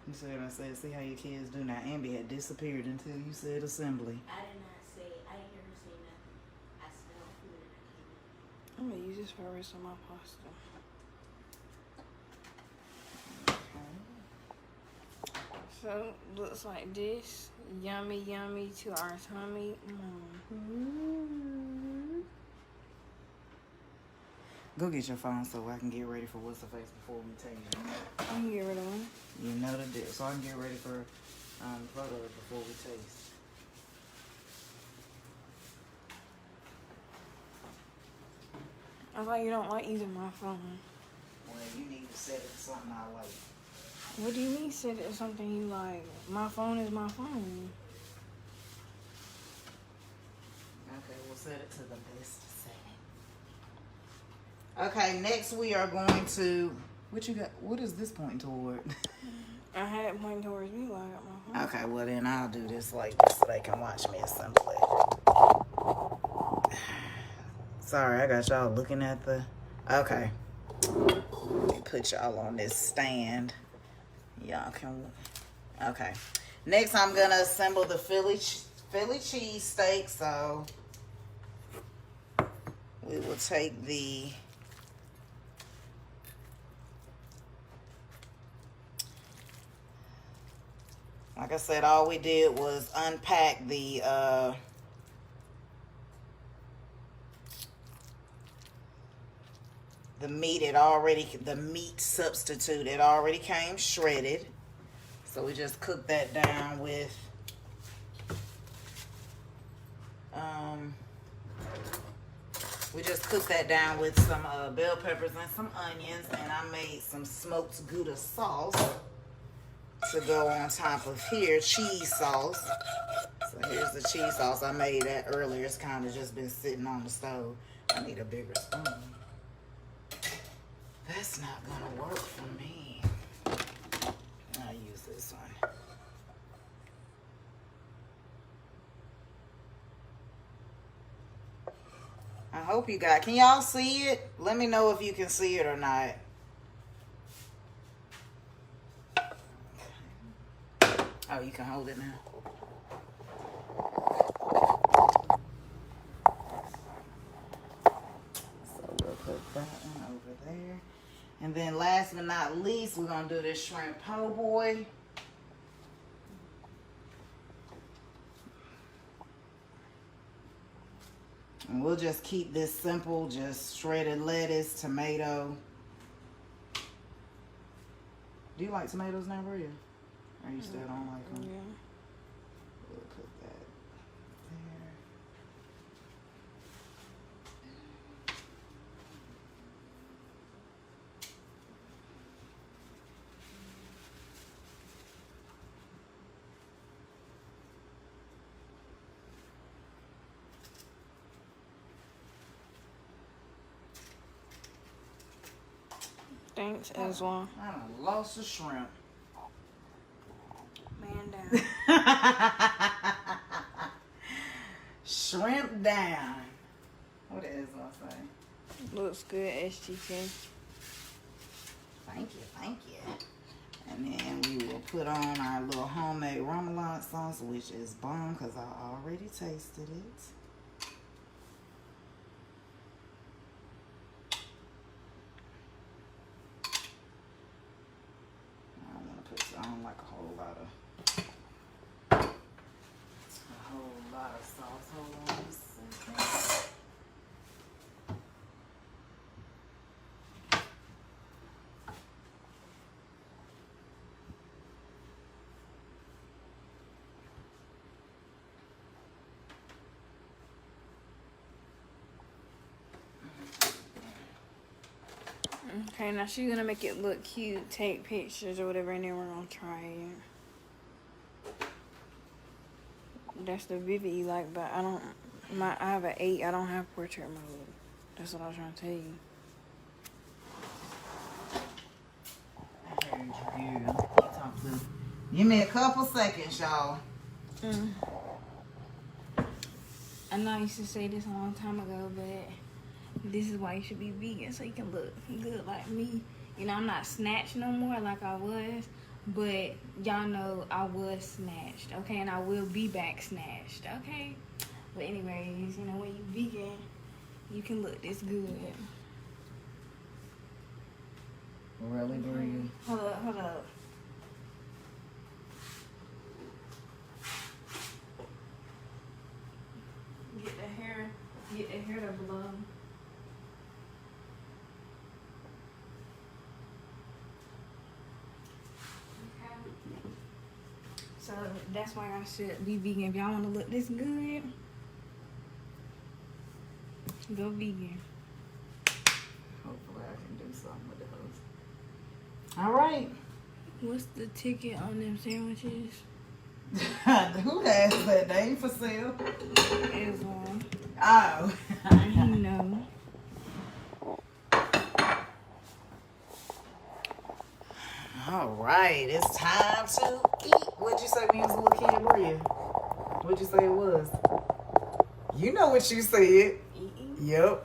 You see what I said? See how your kids do now? Ambi had disappeared until you said assembly. I did not say, I didn't hear her say nothing. I smelled food and I came in. I'm gonna use this for the rest of my pasta. So looks like this. Yummy, yummy to our tummy. Go get your phone so I can get ready for what's the face before we take it. I can get rid of one. You know the deal. So I can get ready for photos before we taste. I thought you don't like using my phone. Well, you need to set it to something I like. What do you mean set it to something you like? My phone is my phone. Okay, we'll set it to the best setting. Okay, next we are going to... What you got? What is this pointing toward? I had it pointing towards me while I got my phone. Okay, well then I'll do this like this so they can watch me assemble it. Sorry, I got y'all looking at the... Okay. Let me put y'all on this stand. Y'all can... Okay. Next, I'm going to assemble the Philly cheese steak. So, we will take the... Like I said, all we did was unpack the... the meat, the meat substitute, it already came shredded. So we just cooked that down with some bell peppers and some onions, and I made some smoked Gouda sauce to go on top of here, cheese sauce. So here's the cheese sauce. I made that earlier. It's kind of just been sitting on the stove. I need a bigger spoon. That's not gonna work for me. I'll use this one. I hope you got, can y'all see it? Let me know if you can see it or not. Oh, you can hold it now. So we'll put that one over there. And then last but not least, we're going to do this shrimp po' boy. And we'll just keep this simple, just shredded lettuce, tomato. Do you like tomatoes now, Bria? Or you still don't like them? Yeah. We'll put that there. stinks as well. I done lost the shrimp. Man down. Shrimp down. What is I say? Looks good, SGK. Thank you. And then we will put on our little homemade remoulade sauce, which is bomb because I already tasted it. I don't want to put on like a whole lot of sauce. Hold on a second. Okay, now she's gonna make it look cute, take pictures or whatever, and then we're gonna try it. That's the Vivi like, but I have an 8, I don't have portrait mode. That's what I was trying to tell you. I heard you. Talk to. Give me a couple seconds, y'all. I know I used to say this a long time ago, but this is why you should be vegan, so you can look good like me. You know, I'm not snatched no more like I was, but y'all know I was snatched, okay? And I will be back snatched, okay? But anyways, you know, when you vegan, you can look this good. Really, Bria? Hold up. Get the hair to blow. So that's why I should be vegan. If y'all want to look this good, go vegan. Hopefully I can do something with those. All right. What's the ticket on them sandwiches? Who has that? They ain't for sale. Is on. Oh. You know. All right. It's time to eat. What'd you say when you was a little kid, Bria? What'd you say it was? You know what you said. Eating? Yep.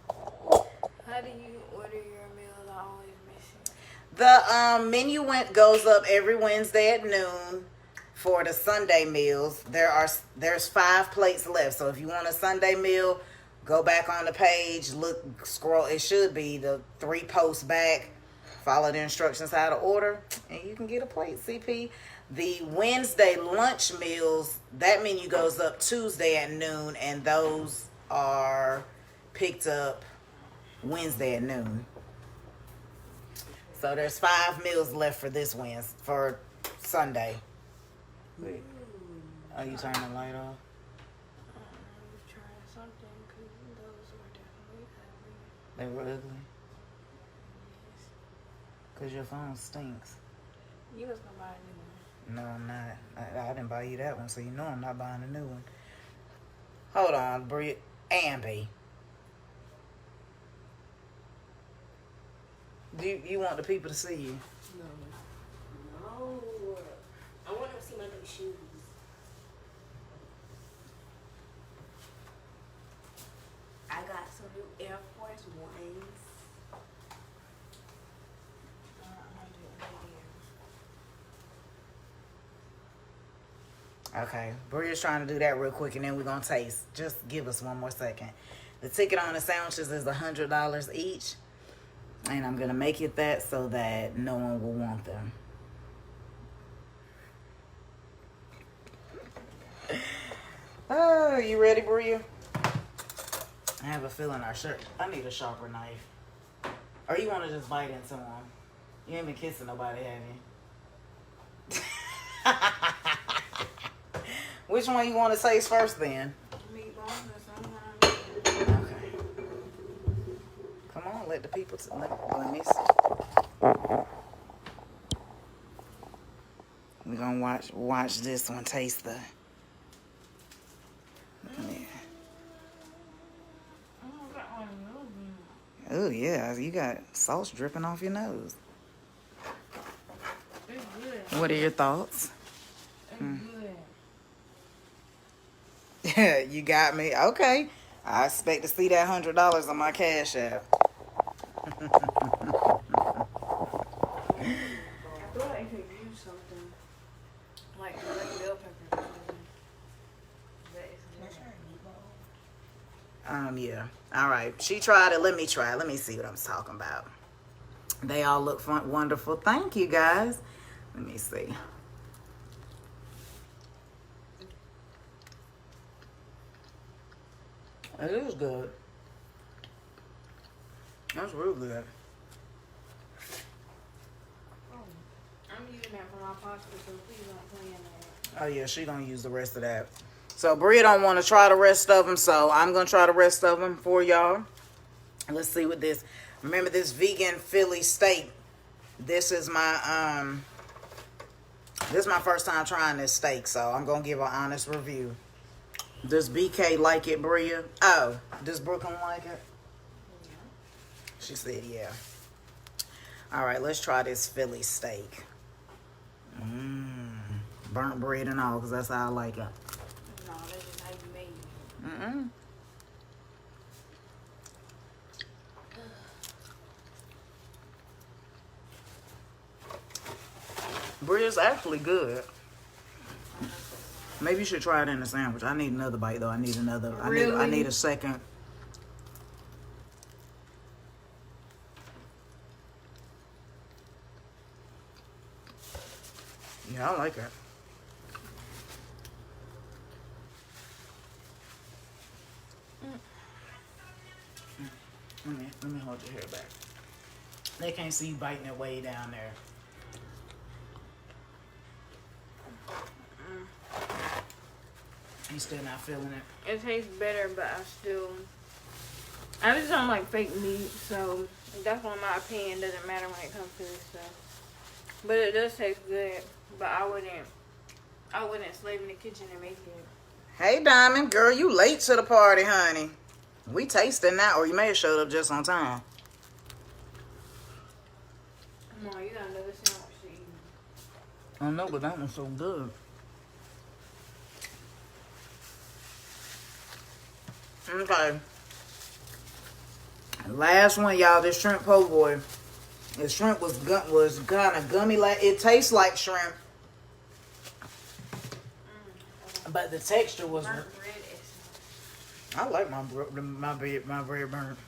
How do you order your meals? I always miss it. The menu goes up every Wednesday at noon for the Sunday meals. There's 5 plates left. So if you want a Sunday meal, go back on the page, scroll. It should be the 3 posts back. Follow the instructions how to order, and you can get a plate. CP. The Wednesday lunch meals, that menu goes up Tuesday at noon, and those are picked up Wednesday at noon. So there's 5 meals left for this Wednesday, for Sunday. Wait. Oh, you turning the light off? I'm trying something because those were definitely ugly. They were ugly? Because your phone stinks. You was gonna buy a new one. No, I'm not. I didn't buy you that one, so you know I'm not buying a new one. Hold on, Bria. Ambi. Do you want the people to see you? No. I want them to see my new shoes. I got some new Air Force Ones. Okay, Bria's trying to do that real quick, and then we're going to taste. Just give us one more second. The ticket on the sandwiches is $100 each, and I'm going to make it that so that no one will want them. Oh, you ready, Bria? I have a feeling I need a sharper knife. Or you want to just bite into them? You ain't been kissing nobody, have you? Which one you want to taste first, then? Okay. Come on, let the people. Let me see. We're gonna watch this one. Taste the. Yeah. Oh, yeah. You got sauce dripping off your nose. It's good. What are your thoughts? It's good. Yeah, you got me. Okay. I expect to see that $100 on my Cash App. I feel like I could use something like red bell pepper or something. But it's good. Yeah. All right. She tried it. Let me try it. Let me see what I'm talking about. They all look fun, wonderful. Thank you, guys. Let me see. It is good. That's real good. I'm using that for my pasta, so please don't play in that. Oh, yeah. She don't use the rest of that. So, Bria don't want to try the rest of them, so I'm going to try the rest of them for y'all. Let's see what this... Remember this vegan Philly steak. This is my first time trying this steak, so I'm going to give an honest review. Does BK like it, Bria? Oh, does Brooklyn like it? Yeah. She said, yeah. All right, let's try this Philly steak. Burnt bread and all, because that's how I like it. No, that's just how you made it. Mm-mm. Bria's actually good. Maybe you should try it in a sandwich. I need another bite though. I need another. I Really? need a second. Yeah, I like it. Let me hold your hair back. They can't see you biting it way down there. You still not feeling it? It tastes better, but I just don't like fake meat, so that's why my opinion doesn't matter when it comes to this stuff. But it does taste good, but I wouldn't slave in the kitchen and make it. Hey, Diamond, girl, you late to the party, honey. We tasting now, or you may have showed up just on time. No, you got another sandwich to eat. I know, but that one's so good. Okay. Last one, y'all. This shrimp po' boy. The shrimp was kind of gummy. Like it tastes like shrimp, but the texture was. Burnt bread is I like my bread burnt.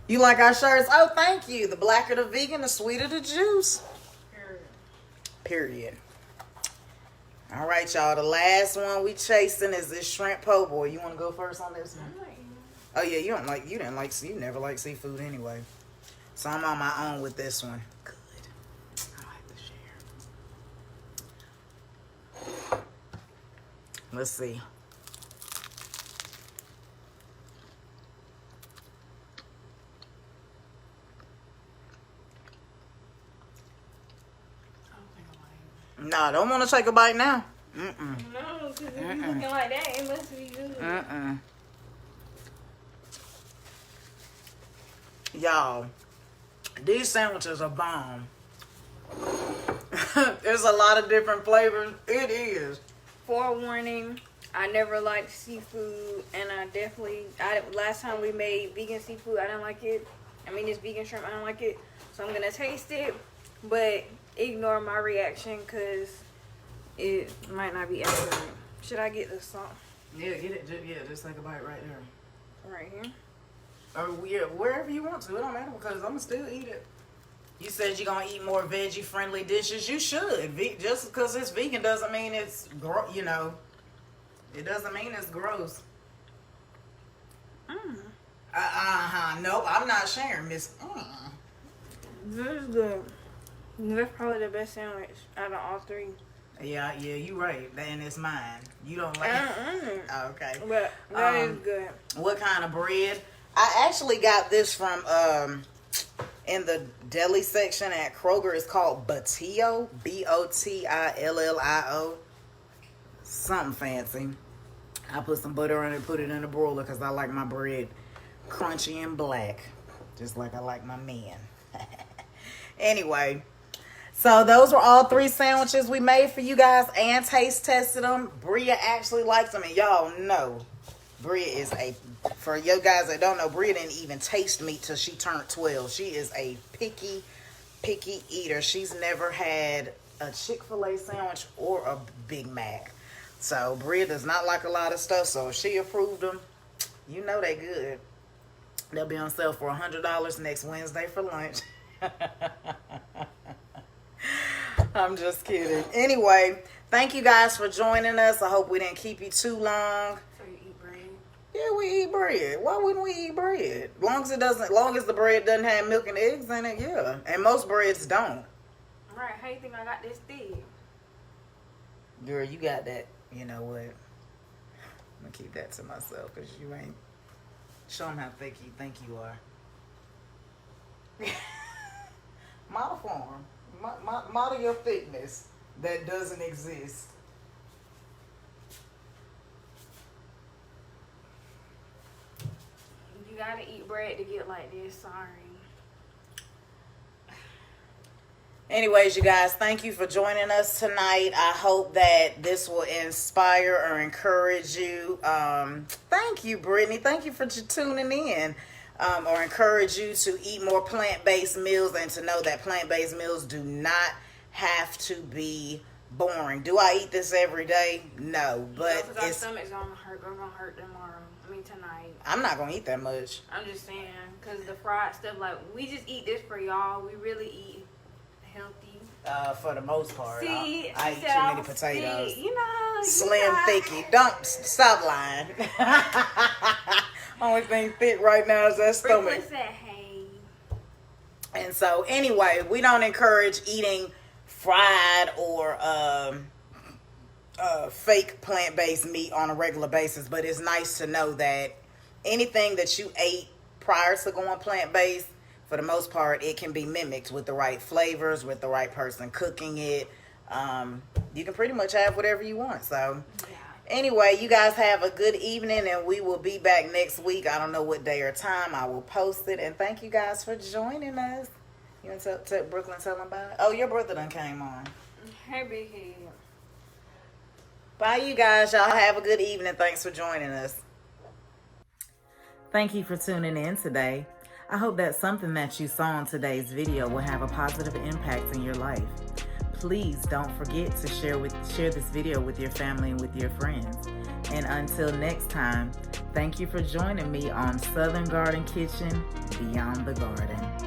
You like our shirts? Oh, thank you. The blacker the vegan, the sweeter the juice. Period. All right, y'all. The last one we chasing is this shrimp po' boy. You want to go first on this one? Oh yeah, you never like seafood anyway. So I'm on my own with this one. Good. I like to share. Let's see. Nah, don't want to take a bite now. Mm-mm. No, because if you looking like that, it must be good. Mm-mm. Y'all, these sandwiches are bomb. There's a lot of different flavors. It is. Forewarning, I never liked seafood, and last time we made vegan seafood, I didn't like it. I mean, it's vegan shrimp, I don't like it. So I'm going to taste it, but ignore my reaction because it might not be accurate. Should I get the salt? Yeah, get it. Just take a bite right there. Right here? Or yeah, wherever you want to. It don't matter because I'm gonna still eat it. You said you're gonna eat more veggie-friendly dishes. You should. Just because it's vegan doesn't mean it's you know. It doesn't mean it's gross. Nope, I'm not sharing, Miss. This is good. That's probably the best sandwich out of all three. Yeah, you right. And it's mine. You don't like it? Oh, okay. But that is good. What kind of bread? I actually got this from in the deli section at Kroger. It's called Botillio, Bottillio. Something fancy. I put some butter on it, put it in the broiler because I like my bread crunchy and black. just like I like my men. Anyway, so those were all 3 sandwiches we made for you guys and taste tested them. Bria actually likes them, and y'all know Bria is for you guys that don't know, Bria didn't even taste meat till she turned 12. She is a picky eater. She's never had a Chick-fil-A sandwich or a Big Mac. So Bria does not like a lot of stuff, so if she approved them, you know they good. They'll be on sale for $100 next Wednesday for lunch. I'm just kidding. Anyway, thank you guys for joining us. I hope we didn't keep you too long. So you eat bread? Yeah, we eat bread. Why wouldn't we eat bread? Long as the bread doesn't have milk and eggs in it, yeah. And most breads don't. Right, how you think I got this thick? Girl, you got that. You know what? I'm gonna keep that to myself because you ain't. Show them how thick you think you are. Model form. Model your thickness that doesn't exist. You gotta eat bread to get like this, sorry. Anyways, you guys, thank you for joining us tonight. I hope that this will inspire or encourage you. Thank you, Brittany. Thank you for tuning in. Or encourage you to eat more plant-based meals and to know that plant-based meals do not have to be boring. Do I eat this every day? No, but our stomach's gonna hurt. We're gonna hurt tomorrow. Tonight. I'm not gonna eat that much. I'm just saying, cause the fried stuff, like we just eat this for y'all. We really eat healthy. For the most part, See, I eat too many potatoes. Thick, you know, Slim, thicky. Don't stop lying. Only thing thick right now is that stomach. Brooklyn said, hey. And so, anyway, we don't encourage eating fried or fake plant-based meat on a regular basis, but it's nice to know that anything that you ate prior to going plant-based, for the most part, it can be mimicked with the right flavors, with the right person cooking it. You can pretty much have whatever you want. So anyway, you guys have a good evening, and we will be back next week. I don't know what day or time. I will post it. And thank you guys for joining us. You want to tell Brooklyn, tell them about it? Oh, your brother done came on. Hey, big head. Bye, you guys. Y'all have a good evening. Thanks for joining us. Thank you for tuning in today. I hope that something that you saw in today's video will have a positive impact in your life. Please don't forget to share this video with your family and with your friends. And until next time, thank you for joining me on Southern Garden Kitchen Beyond the Garden.